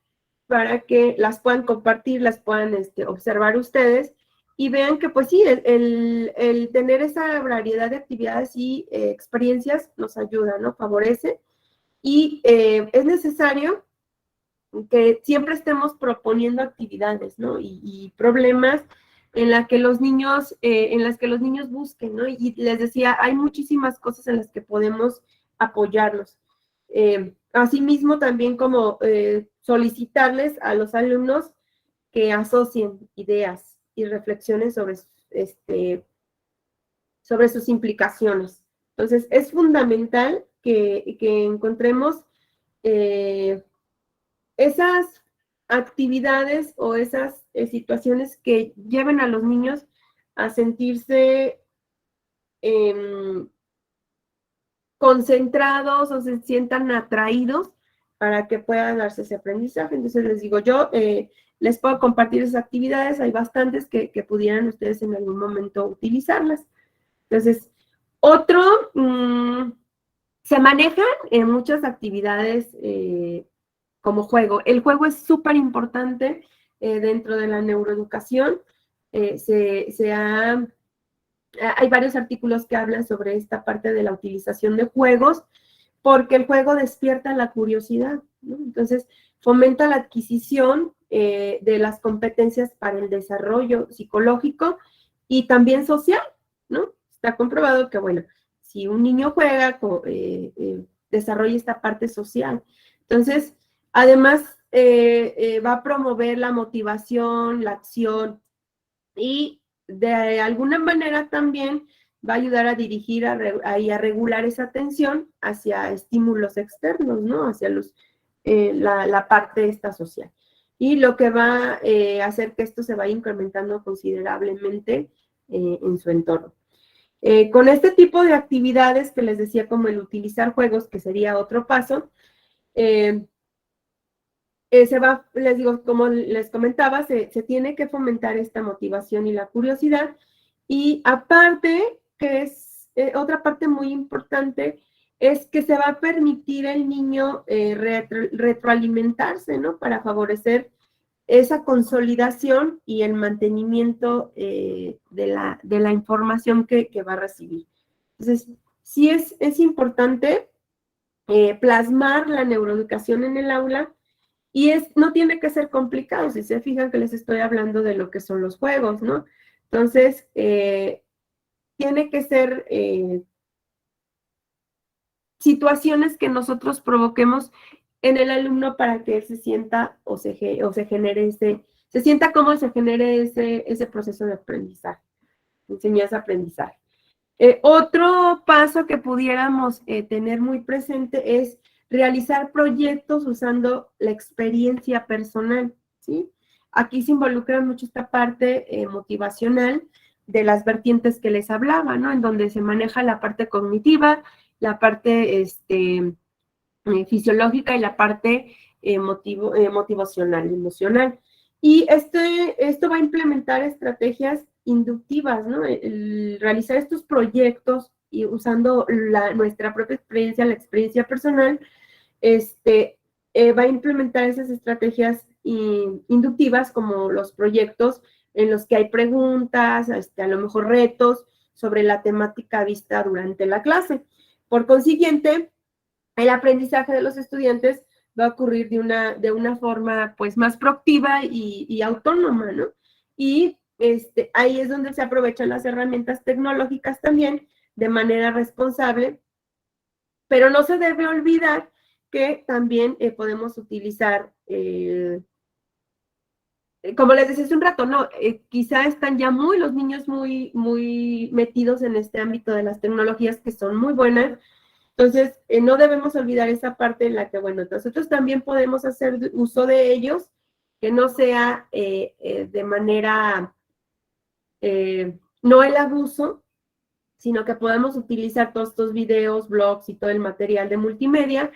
para que las puedan compartir, las puedan observar ustedes y vean que, pues sí, el tener esa variedad de actividades y experiencias nos ayuda, ¿no? Favorece. Y es necesario que siempre estemos proponiendo actividades, ¿no? Y problemas en las que los niños busquen, ¿no? Y les decía, hay muchísimas cosas en las que podemos apoyarlos. Asimismo, también como solicitarles a los alumnos que asocien ideas y reflexiones sobre sus implicaciones. Entonces, es fundamental que encontremos esas actividades o esas situaciones que lleven a los niños a sentirse concentrados o se sientan atraídos para que puedan darse ese aprendizaje. Entonces les digo, yo les puedo compartir esas actividades, hay bastantes que pudieran ustedes en algún momento utilizarlas. Entonces, se manejan en muchas actividades como juego. El juego es súper importante dentro de la neuroeducación. Hay varios artículos que hablan sobre esta parte de la utilización de juegos, porque el juego despierta la curiosidad, ¿no? Entonces, fomenta la adquisición de las competencias para el desarrollo psicológico y también social, ¿no? Está comprobado que, bueno, si un niño juega, desarrolla esta parte social. Entonces, además, va a promover la motivación, la acción y de alguna manera también va a ayudar a dirigir y a regular esa atención hacia estímulos externos, ¿no? Hacia la parte esta social. Y lo que va a hacer que esto se vaya incrementando considerablemente en su entorno. Con este tipo de actividades que les decía, como el utilizar juegos, que sería otro paso, les digo, como les comentaba, se tiene que fomentar esta motivación y la curiosidad. Y aparte, que es otra parte muy importante, es que se va a permitir al niño retroalimentarse, ¿no? Para favorecer esa consolidación y el mantenimiento de la información que va a recibir. Entonces, sí es importante plasmar la neuroeducación en el aula y no tiene que ser complicado, si se fijan que les estoy hablando de lo que son los juegos, ¿no? Entonces, tiene que ser situaciones que nosotros provoquemos en el alumno para que él se sienta o se genere se sienta cómo se genere ese proceso de aprendizaje, enseñanza-aprendizaje. Otro paso que pudiéramos tener muy presente es realizar proyectos usando la experiencia personal, ¿sí? Aquí se involucra mucho esta parte motivacional de las vertientes que les hablaba, ¿no? En donde se maneja la parte cognitiva, la parte fisiológica y la parte motivacional, emocional. Y esto va a implementar estrategias inductivas, ¿no? El realizar estos proyectos y usando nuestra propia experiencia, la experiencia personal, va a implementar esas estrategias inductivas como los proyectos en los que hay preguntas, a lo mejor retos sobre la temática vista durante la clase. Por consiguiente, el aprendizaje de los estudiantes va a ocurrir de una forma pues más proactiva y autónoma, ¿no? Y ahí es donde se aprovechan las herramientas tecnológicas también de manera responsable, pero no se debe olvidar que también podemos utilizar, como les decía hace un rato, no, quizá están ya los niños muy metidos en este ámbito de las tecnologías que son muy buenas. Entonces, no debemos olvidar esa parte en la que, bueno, nosotros también podemos hacer uso de ellos, que no sea de manera, no el abuso, sino que podamos utilizar todos estos videos, blogs y todo el material de multimedia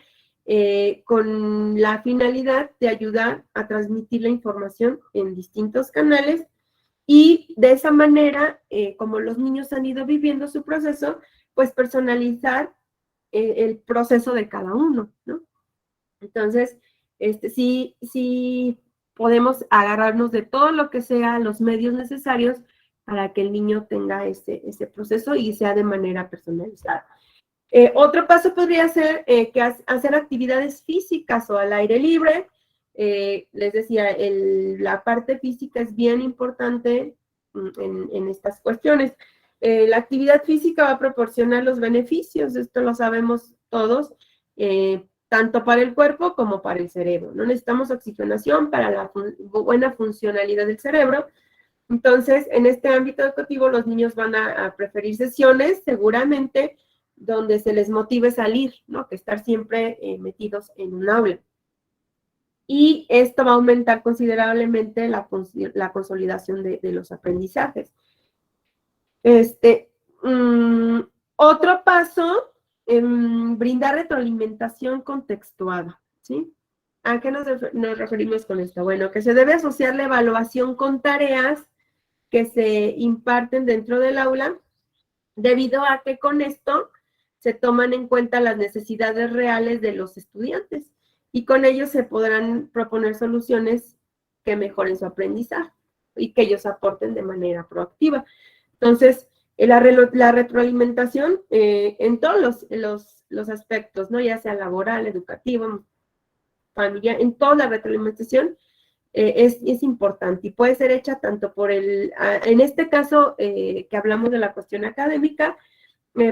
con la finalidad de ayudar a transmitir la información en distintos canales y de esa manera, como los niños han ido viviendo su proceso, pues personalizar el proceso de cada uno, ¿no? Entonces, sí podemos agarrarnos de todo lo que sea los medios necesarios para que el niño tenga ese proceso y sea de manera personalizada. Otro paso podría ser que hacer actividades físicas o al aire libre. Les decía, la parte física es bien importante en estas cuestiones. La actividad física va a proporcionar los beneficios, esto lo sabemos todos, tanto para el cuerpo como para el cerebro. No necesitamos oxigenación para la buena funcionalidad del cerebro. Entonces, en este ámbito educativo, los niños van a preferir sesiones, seguramente, donde se les motive salir, ¿no? Que estar siempre metidos en un aula. Y esto va a aumentar considerablemente la consolidación de los aprendizajes. Otro paso, brindar retroalimentación contextuada, ¿sí? ¿A qué nos referimos con esto? Bueno, que se debe asociar la evaluación con tareas que se imparten dentro del aula, debido a que con esto se toman en cuenta las necesidades reales de los estudiantes y con ello se podrán proponer soluciones que mejoren su aprendizaje y que ellos aporten de manera proactiva. Entonces, la retroalimentación en todos los aspectos, ¿no? Ya sea laboral, educativo, familiar, en toda la retroalimentación es importante y puede ser hecha tanto por en este caso que hablamos de la cuestión académica,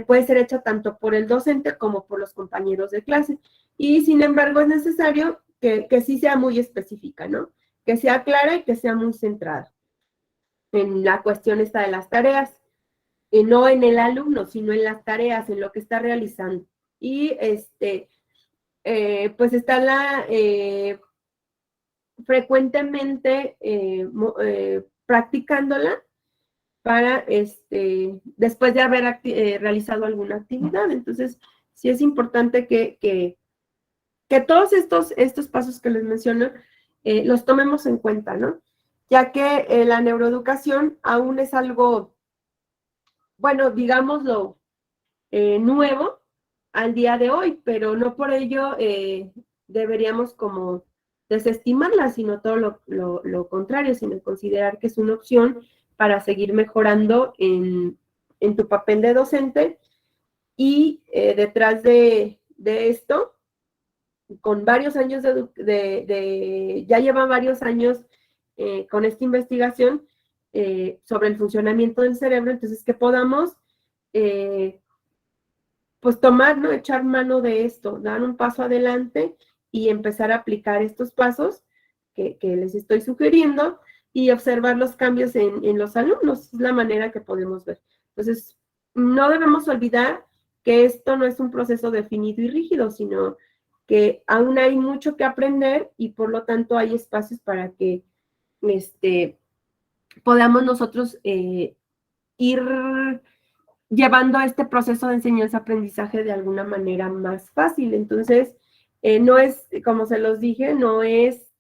puede ser hecha tanto por el docente como por los compañeros de clase. Y sin embargo es necesario que sí sea muy específica, ¿no? Que sea clara y que sea muy centrada en la cuestión esta de las tareas, no en el alumno, sino en las tareas, en lo que está realizando. Y pues está frecuentemente practicándola para después de haber realizado alguna actividad. Entonces, sí es importante que todos estos pasos que les menciono los tomemos en cuenta, ¿no? Ya que la neuroeducación aún es algo, bueno, digámoslo, nuevo al día de hoy, pero no por ello deberíamos como desestimarla, sino todo lo contrario, sino considerar que es una opción para seguir mejorando en tu papel de docente. Y detrás de esto, con varios años ya lleva varios años con esta investigación sobre el funcionamiento del cerebro, entonces que podamos pues tomar, ¿no? Echar mano de esto, dar un paso adelante y empezar a aplicar estos pasos que les estoy sugiriendo y observar los cambios en los alumnos. Es la manera que podemos ver. Entonces, no debemos olvidar que esto no es un proceso definido y rígido, sino que aún hay mucho que aprender y por lo tanto hay espacios para que podamos nosotros ir llevando este proceso de enseñanza-aprendizaje de alguna manera más fácil. Entonces, no es, como se los dije, no es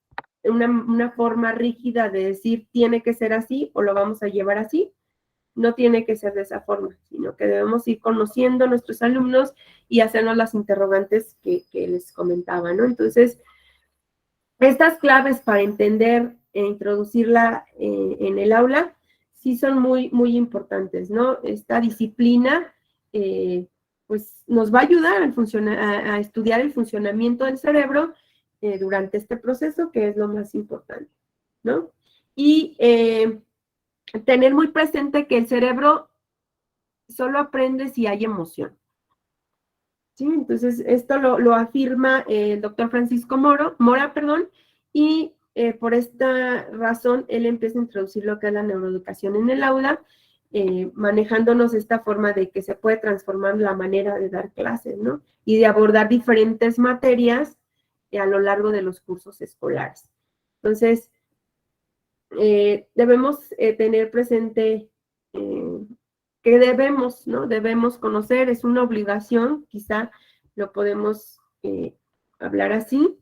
una forma rígida de decir tiene que ser así o lo vamos a llevar así. No tiene que ser de esa forma, sino que debemos ir conociendo a nuestros alumnos y hacernos las interrogantes que les comentaba, ¿no? Entonces, estas claves para entender e introducirla en el aula sí son muy, muy importantes, ¿no? Esta disciplina, pues, nos va a ayudar a estudiar el funcionamiento del cerebro durante este proceso, que es lo más importante, ¿no? Y tener muy presente que el cerebro solo aprende si hay emoción. ¿Sí? Entonces, esto lo afirma el doctor Francisco Mora, y por esta razón él empieza a introducir lo que es la neuroeducación en el aula, manejándonos esta forma de que se puede transformar la manera de dar clases, ¿no? Y de abordar diferentes materias a lo largo de los cursos escolares. Entonces, debemos tener presente que debemos, ¿no? Debemos conocer, es una obligación, quizá lo podemos hablar así,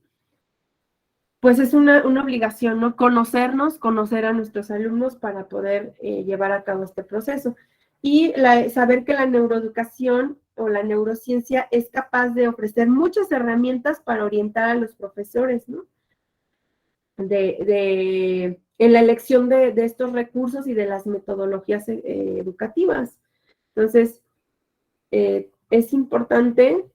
pues es una obligación, ¿no? Conocernos, conocer a nuestros alumnos para poder llevar a cabo este proceso. Y saber que la neuroeducación o la neurociencia es capaz de ofrecer muchas herramientas para orientar a los profesores, ¿no? En la elección de estos recursos y de las metodologías educativas. Entonces, es importante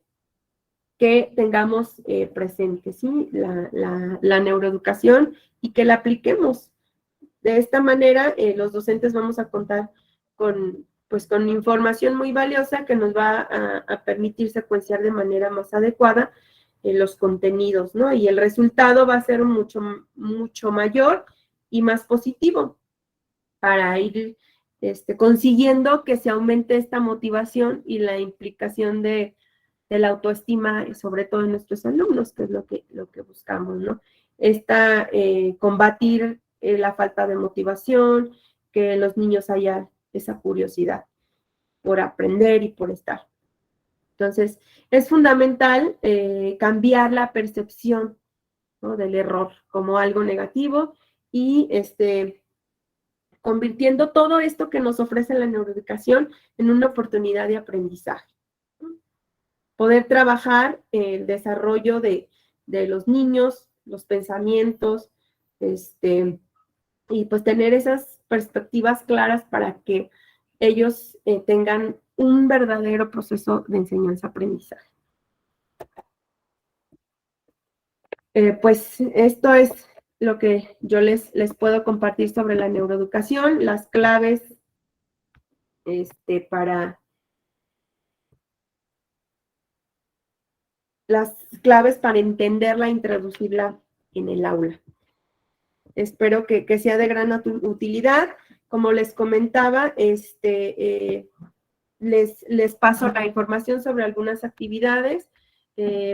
que tengamos presente, ¿sí? la neuroeducación y que la apliquemos. De esta manera, los docentes vamos a contar con información muy valiosa que nos va a permitir secuenciar de manera más adecuada los contenidos, ¿no? Y el resultado va a ser mucho, mucho mayor y más positivo para ir consiguiendo que se aumente esta motivación y la implicación de la autoestima, sobre todo en nuestros alumnos, que es lo que buscamos, ¿no? Combatir la falta de motivación, que en los niños haya esa curiosidad por aprender y por estar. Entonces, es fundamental cambiar la percepción, ¿no? Del error como algo negativo y convirtiendo todo esto que nos ofrece la neuroeducación en una oportunidad de aprendizaje. Poder trabajar el desarrollo de los niños, los pensamientos, y pues tener esas perspectivas claras para que ellos tengan un verdadero proceso de enseñanza-aprendizaje. Pues esto es lo que yo les puedo compartir sobre la neuroeducación, las claves para entenderla e introducirla en el aula. Espero que sea de gran utilidad. Como les comentaba, les paso la información sobre algunas actividades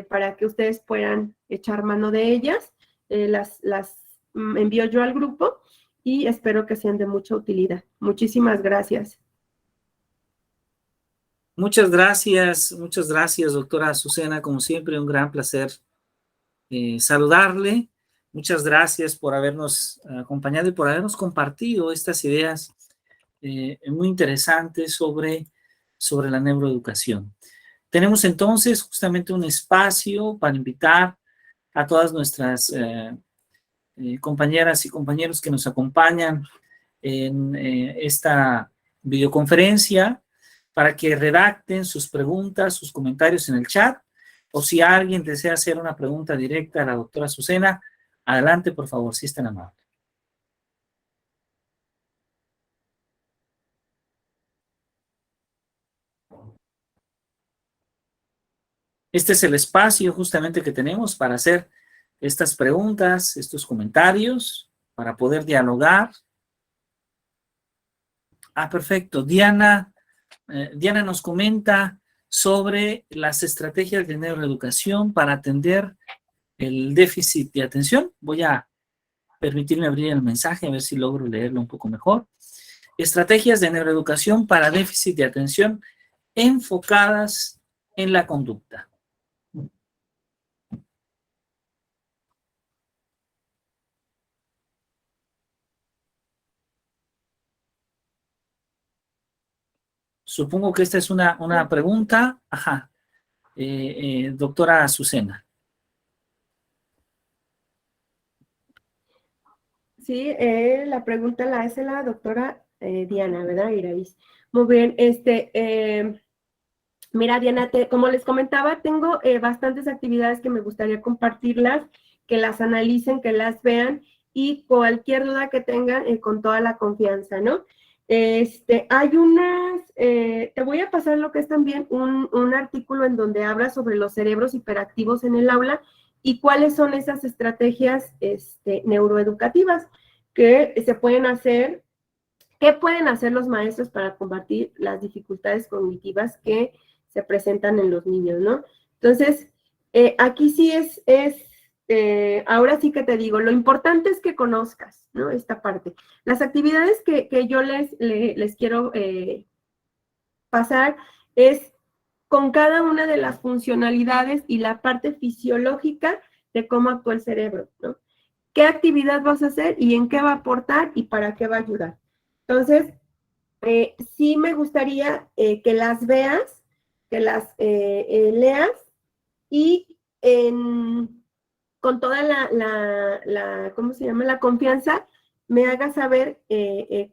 para que ustedes puedan echar mano de ellas. Las envío yo al grupo y espero que sean de mucha utilidad. Muchísimas gracias. Muchas gracias, doctora Azucena. Como siempre, un gran placer saludarle. Muchas gracias por habernos acompañado y por habernos compartido estas ideas muy interesantes sobre la neuroeducación. Tenemos entonces justamente un espacio para invitar a todas nuestras compañeras y compañeros que nos acompañan en esta videoconferencia para que redacten sus preguntas, sus comentarios en el chat, o si alguien desea hacer una pregunta directa a la doctora Azucena, adelante, por favor, si es tan amable. Este es el espacio justamente que tenemos para hacer estas preguntas, estos comentarios, para poder dialogar. Perfecto. Diana nos comenta sobre las estrategias de neuroeducación para atender el déficit de atención. Voy a permitirme abrir el mensaje a ver si logro leerlo un poco mejor. Estrategias de neuroeducación para déficit de atención enfocadas en la conducta. Supongo que esta es una pregunta. Ajá. Doctora Azucena. Sí, la pregunta la hace la doctora Diana, ¿verdad, Iraís? Muy bien, mira, Diana, como les comentaba, tengo bastantes actividades que me gustaría compartirlas, que las analicen, que las vean, y cualquier duda que tengan, con toda la confianza, ¿no? Hay unas, te voy a pasar lo que es también un artículo en donde habla sobre los cerebros hiperactivos en el aula y cuáles son esas estrategias neuroeducativas que se pueden hacer. ¿Qué pueden hacer los maestros para combatir las dificultades cognitivas que se presentan en los niños, ¿no? Entonces, aquí sí ahora sí que te digo, lo importante es que conozcas, ¿no? Esta parte. Las actividades que yo les quiero pasar es con cada una de las funcionalidades y la parte fisiológica de cómo actúa el cerebro, ¿no? ¿Qué actividad vas a hacer y en qué va a aportar y para qué va a ayudar? Entonces, sí me gustaría que las veas, que las leas y con toda ¿cómo se llama? La confianza, me hagas saber qué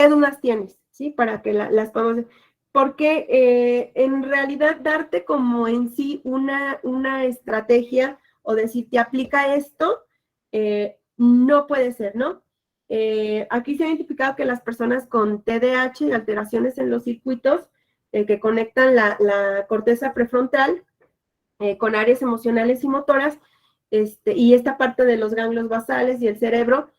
dudas tienes, ¿sí? Para que las podamos... Porque en realidad darte como en sí una estrategia o decir, te aplica esto, no puede ser, ¿no? Aquí se ha identificado que las personas con TDAH y alteraciones en los circuitos que conectan la corteza prefrontal con áreas emocionales y motoras, y esta parte de los ganglios basales y el cerebro,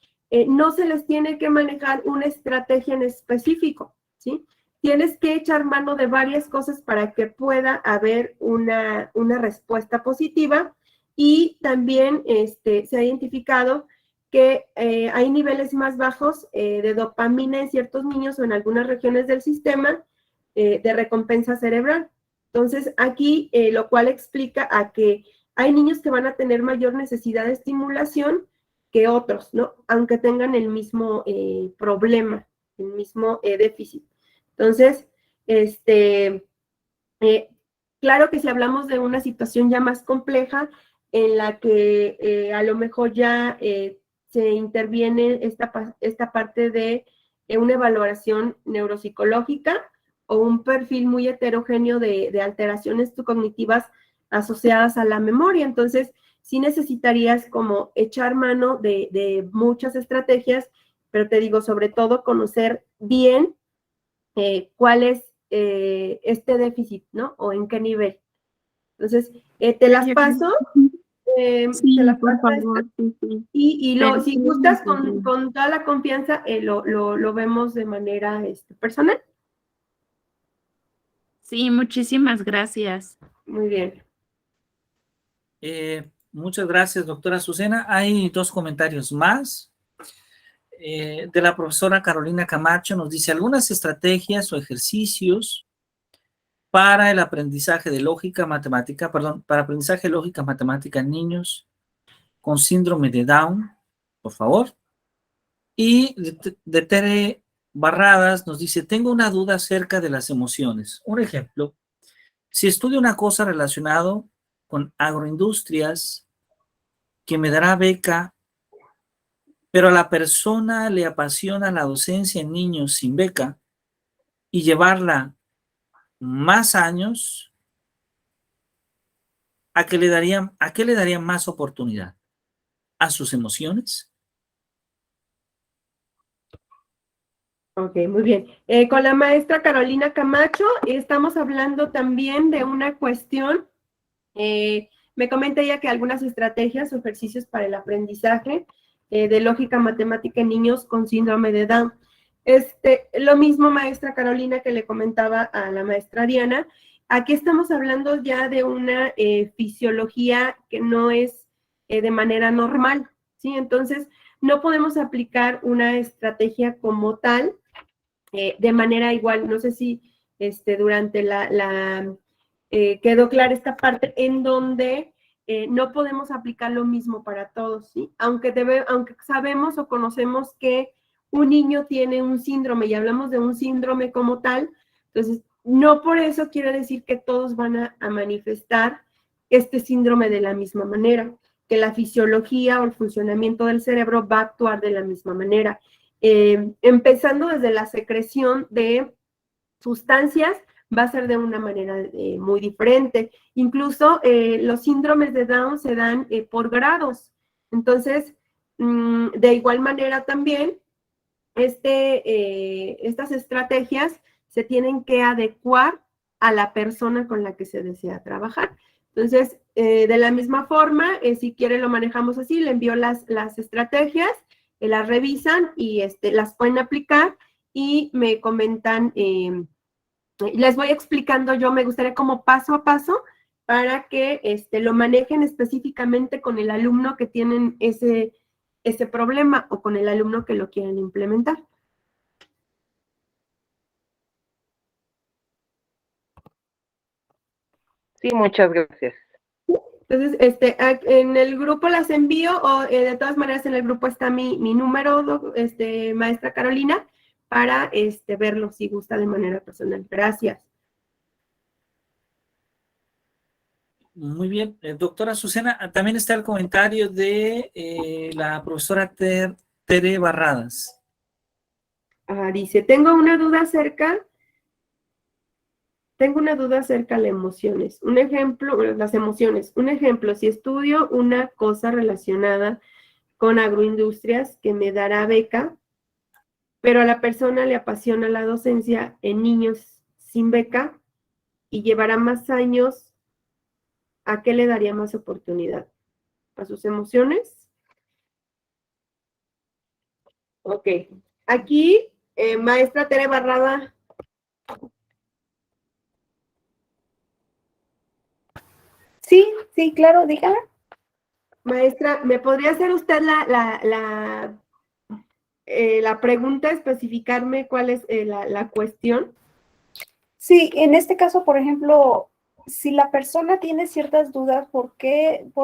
no se les tiene que manejar una estrategia en específico, ¿sí? Tienes que echar mano de varias cosas para que pueda haber una respuesta positiva, y también se ha identificado que hay niveles más bajos de dopamina en ciertos niños o en algunas regiones del sistema de recompensa cerebral. Entonces, aquí, lo cual explica a que hay niños que van a tener mayor necesidad de estimulación que otros, ¿no? Aunque tengan el mismo problema, el mismo déficit. Entonces, claro que si hablamos de una situación ya más compleja, en la que a lo mejor ya se interviene esta parte de una evaluación neuropsicológica o un perfil muy heterogéneo de alteraciones cognitivas asociadas a la memoria. Entonces, sí necesitarías como echar mano de muchas estrategias, pero te digo, sobre todo conocer bien cuál es este déficit, ¿no? O en qué nivel. Entonces, te las paso. Sí, Te las por paso favor. Sí, sí. si gustas con toda la confianza, lo vemos de manera personal. Sí, muchísimas gracias. Muy bien. Muchas gracias, doctora Azucena. Hay dos comentarios más. De la profesora Carolina Camacho nos dice algunas estrategias o ejercicios para el aprendizaje de lógica matemática, para aprendizaje de lógica matemática en niños con síndrome de Down, por favor. Y de Tere Barradas nos dice, tengo una duda acerca de las emociones. Un ejemplo, si estudio una cosa relacionada con agroindustrias que me dará beca, pero a la persona le apasiona la docencia en niños sin beca y llevarla más años, ¿a qué le daría más oportunidad? ¿A sus emociones? Ok, muy bien. Con la maestra Carolina Camacho estamos hablando también de una cuestión. Me comenta ella que algunas estrategias o ejercicios para el aprendizaje de lógica matemática en niños con síndrome de Down. Lo mismo, maestra Carolina, que le comentaba a la maestra Diana. Aquí estamos hablando ya de una fisiología que no es de manera normal, ¿sí? Entonces, no podemos aplicar una estrategia como tal de manera igual. No sé si durante quedó clara esta parte en donde no podemos aplicar lo mismo para todos, ¿sí? Aunque sabemos o conocemos que un niño tiene un síndrome y hablamos de un síndrome como tal, entonces no por eso quiere decir que todos van a manifestar este síndrome de la misma manera, que la fisiología o el funcionamiento del cerebro va a actuar de la misma manera. Empezando desde la secreción de sustancias, va a ser de una manera muy diferente. Incluso los síndromes de Down se dan por grados. Entonces, de igual manera también, estas estrategias se tienen que adecuar a la persona con la que se desea trabajar. Entonces, de la misma forma, si quiere lo manejamos así, le envío las estrategias, las revisan y las pueden aplicar y me comentan, les voy explicando yo, me gustaría como paso a paso para que lo manejen específicamente con el alumno que tienen ese problema o con el alumno que lo quieren implementar. Sí, muchas gracias. Entonces, en el grupo las envío o de todas maneras en el grupo está mi número, maestra Carolina, para verlo si gusta de manera personal. Gracias. Muy bien. Doctora Azucena, también está el comentario de la profesora Tere Barradas. Dice, tengo una duda acerca de las emociones. Un ejemplo, las emociones. Un ejemplo, si estudio una cosa relacionada con agroindustrias que me dará beca, pero a la persona le apasiona la docencia en niños sin beca y llevará más años, ¿a qué le daría más oportunidad? ¿A sus emociones? Ok. Aquí, maestra Tere Barrada. Sí, sí, claro, dígame. Maestra, ¿me podría hacer usted la pregunta, especificarme cuál es la cuestión? Sí, en este caso, por ejemplo, si la persona tiene ciertas dudas, por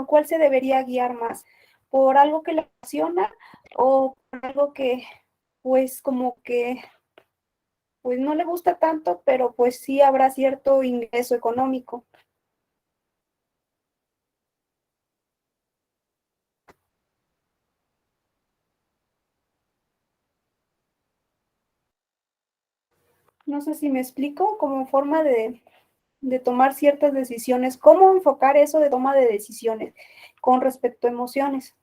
cuál se debería guiar más? ¿Por algo que le apasiona o por algo que, pues, como que, pues, no le gusta tanto, pero pues sí habrá cierto ingreso económico? No sé si me explico, como forma de tomar ciertas decisiones, cómo enfocar eso de toma de decisiones con respecto a emociones.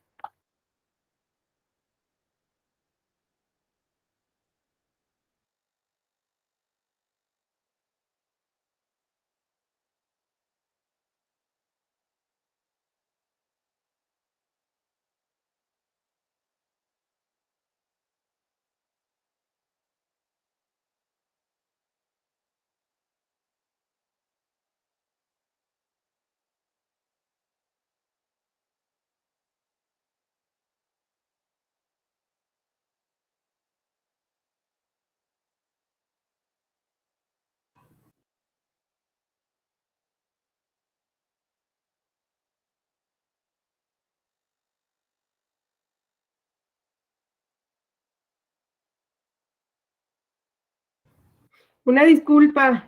Una disculpa.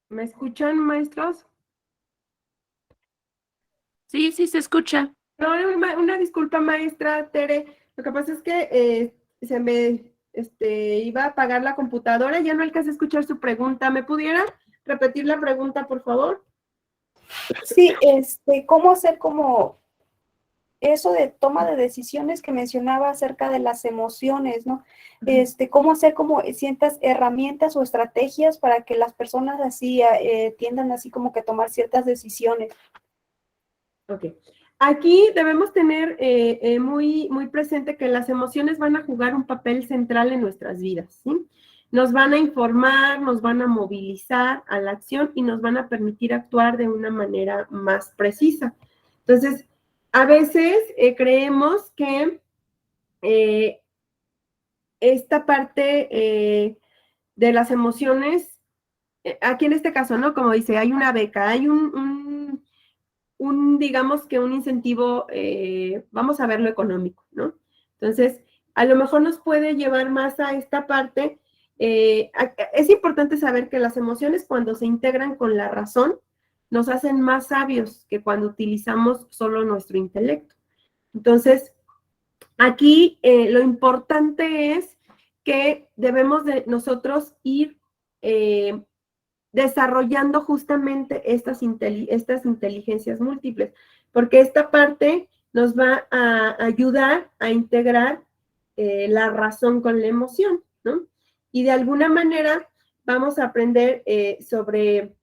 ¿Me escuchan, maestros? Sí, sí se escucha. No, una disculpa, maestra Tere. Lo que pasa es que se me iba a apagar la computadora, ya no alcancé a escuchar su pregunta. ¿Me pudiera repetir la pregunta, por favor? Sí, ¿cómo hacer como eso de toma de decisiones que mencionaba acerca de las emociones, ¿no? ¿Cómo hacer como ciertas herramientas o estrategias para que las personas así tiendan así como que a tomar ciertas decisiones? Ok. Aquí debemos tener muy, muy presente que las emociones van a jugar un papel central en nuestras vidas, ¿sí? Nos van a informar, nos van a movilizar a la acción y nos van a permitir actuar de una manera más precisa. Entonces, a veces creemos que esta parte de las emociones, aquí en este caso, ¿no? Como dice, hay una beca, hay digamos que un incentivo, vamos a verlo económico, ¿no? Entonces, a lo mejor nos puede llevar más a esta parte. Es importante saber que las emociones cuando se integran con la razón nos hacen más sabios que cuando utilizamos solo nuestro intelecto. Entonces, aquí lo importante es que debemos de nosotros ir desarrollando justamente estas inteligencias múltiples, porque esta parte nos va a ayudar a integrar la razón con la emoción, ¿no? Y de alguna manera vamos a aprender sobre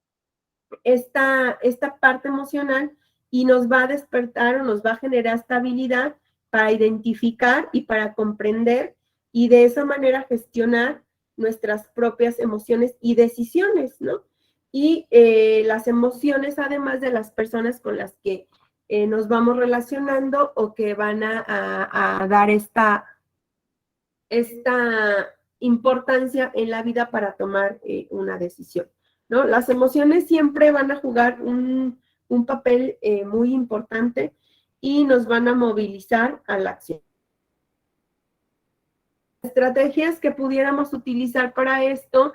esta parte emocional y nos va a despertar o nos va a generar estabilidad para identificar y para comprender y de esa manera gestionar nuestras propias emociones y decisiones, ¿no? Y las emociones, además de las personas con las que nos vamos relacionando o que van a dar esta importancia en la vida para tomar una decisión, ¿no? Las emociones siempre van a jugar un papel muy importante y nos van a movilizar a la acción. Estrategias que pudiéramos utilizar para esto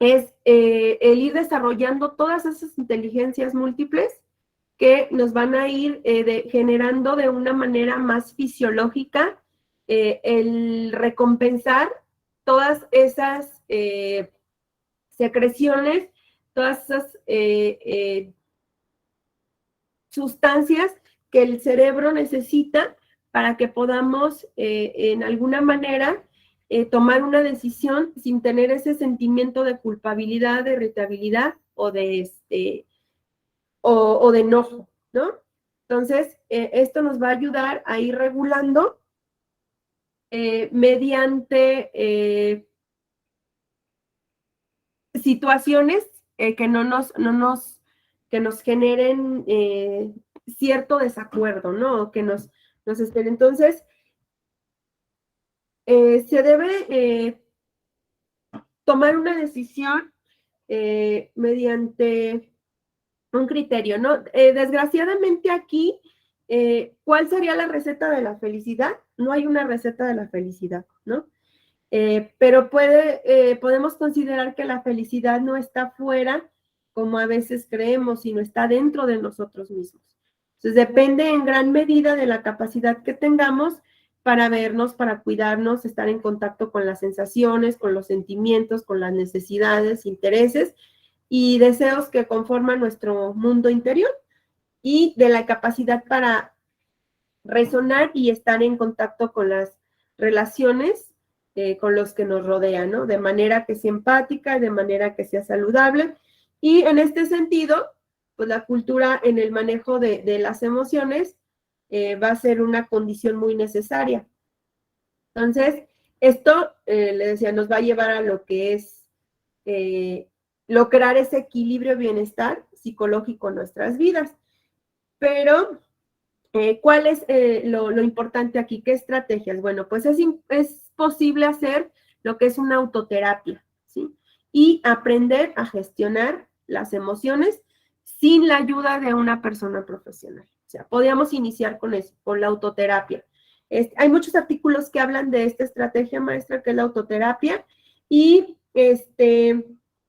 es el ir desarrollando todas esas inteligencias múltiples que nos van a ir generando de una manera más fisiológica el recompensar todas esas secreciones, todas esas sustancias que el cerebro necesita para que podamos en alguna manera tomar una decisión sin tener ese sentimiento de culpabilidad, de irritabilidad o de o de enojo, ¿no? Entonces, esto nos va a ayudar a ir regulando mediante situaciones que nos generen cierto desacuerdo, ¿no? Que nos estén. Entonces, se debe tomar una decisión mediante un criterio, ¿no? Desgraciadamente aquí, ¿cuál sería la receta de la felicidad? No hay una receta de la felicidad, ¿no? Pero podemos considerar que la felicidad no está fuera, como a veces creemos, sino está dentro de nosotros mismos. Entonces, depende en gran medida de la capacidad que tengamos para vernos, para cuidarnos, estar en contacto con las sensaciones, con los sentimientos, con las necesidades, intereses y deseos que conforman nuestro mundo interior y de la capacidad para resonar y estar en contacto con las relaciones con los que nos rodean, ¿no? De manera que sea empática, de manera que sea saludable. Y en este sentido, pues la cultura en el manejo de las emociones va a ser una condición muy necesaria. Entonces, esto, le decía, nos va a llevar a lo que es lograr ese equilibrio, bienestar psicológico en nuestras vidas. Pero, ¿cuál es lo importante aquí? ¿Qué estrategias? Bueno, pues es posible hacer lo que es una autoterapia, ¿sí? Y aprender a gestionar las emociones sin la ayuda de una persona profesional. O sea, podríamos iniciar con eso, con la autoterapia. Hay muchos artículos que hablan de esta estrategia maestra que es la autoterapia y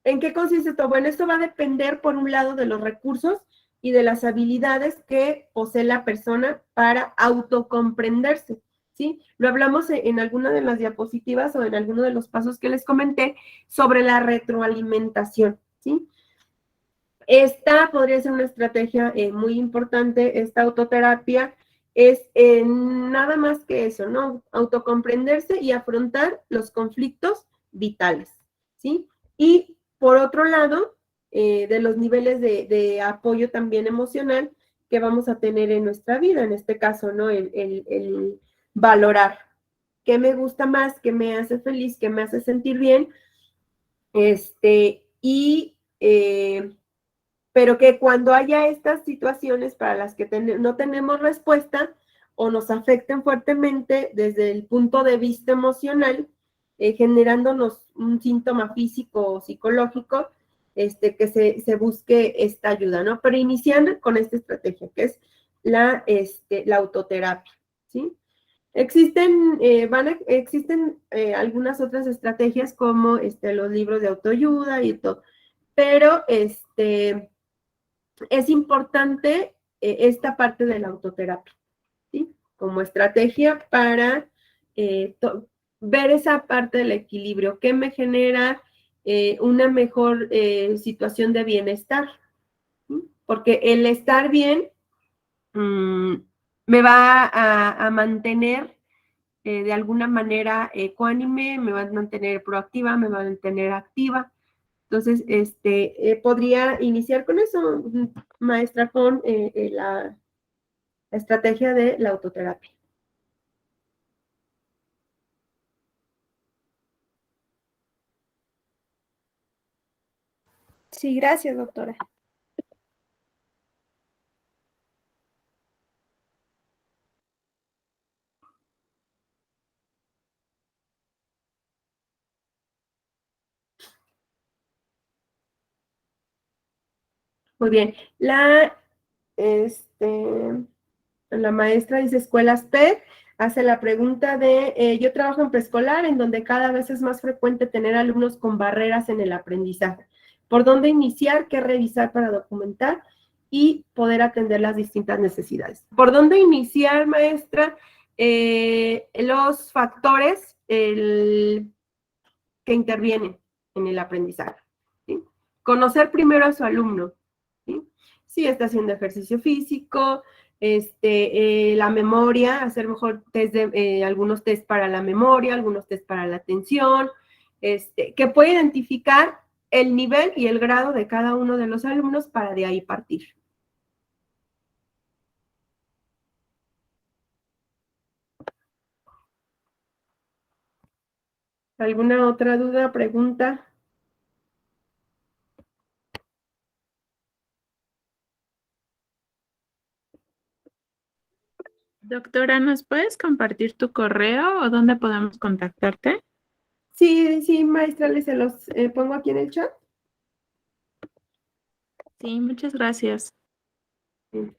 ¿En qué consiste esto? Bueno, esto va a depender, por un lado, de los recursos y de las habilidades que posee la persona para autocomprenderse, ¿sí? Lo hablamos en alguna de las diapositivas o en alguno de los pasos que les comenté sobre la retroalimentación, ¿sí? Esta podría ser una estrategia muy importante. Esta autoterapia es nada más que eso, ¿no? Autocomprenderse y afrontar los conflictos vitales, ¿sí? Y por otro lado, de los niveles de apoyo también emocional que vamos a tener en nuestra vida, en este caso, ¿no? El valorar qué me gusta más, qué me hace feliz, qué me hace sentir bien, pero que cuando haya estas situaciones para las que no tenemos respuesta o nos afecten fuertemente desde el punto de vista emocional, generándonos un síntoma físico o psicológico, que se busque esta ayuda, ¿no? Pero iniciando con esta estrategia, que es la autoterapia, ¿sí? Existen algunas otras estrategias como los libros de autoayuda y todo, pero es importante esta parte de la autoterapia, ¿sí? Como estrategia para ver esa parte del equilibrio que me genera una mejor situación de bienestar, ¿sí? Porque el estar bien me va a mantener de alguna manera ecuánime, me va a mantener proactiva, me va a mantener activa. Entonces, podría iniciar con eso, maestra, con la estrategia de la autoterapia. Sí, gracias, doctora. Muy bien. La maestra dice escuelas PED, hace la pregunta de, yo trabajo en preescolar, en donde cada vez es más frecuente tener alumnos con barreras en el aprendizaje. ¿Por dónde iniciar? ¿Qué revisar para documentar? Y poder atender las distintas necesidades. ¿Por dónde iniciar, maestra? Los factores que intervienen en el aprendizaje, ¿sí? Conocer primero a su alumno, ¿sí? Si está haciendo ejercicio físico, la memoria, hacer mejor algunos test para la memoria, algunos test para la atención, que puede identificar el nivel y el grado de cada uno de los alumnos para de ahí partir. ¿Alguna otra duda, pregunta? Doctora, ¿nos puedes compartir tu correo o dónde podemos contactarte? Sí, maestra, les se los pongo aquí en el chat. Sí, muchas gracias. Sí.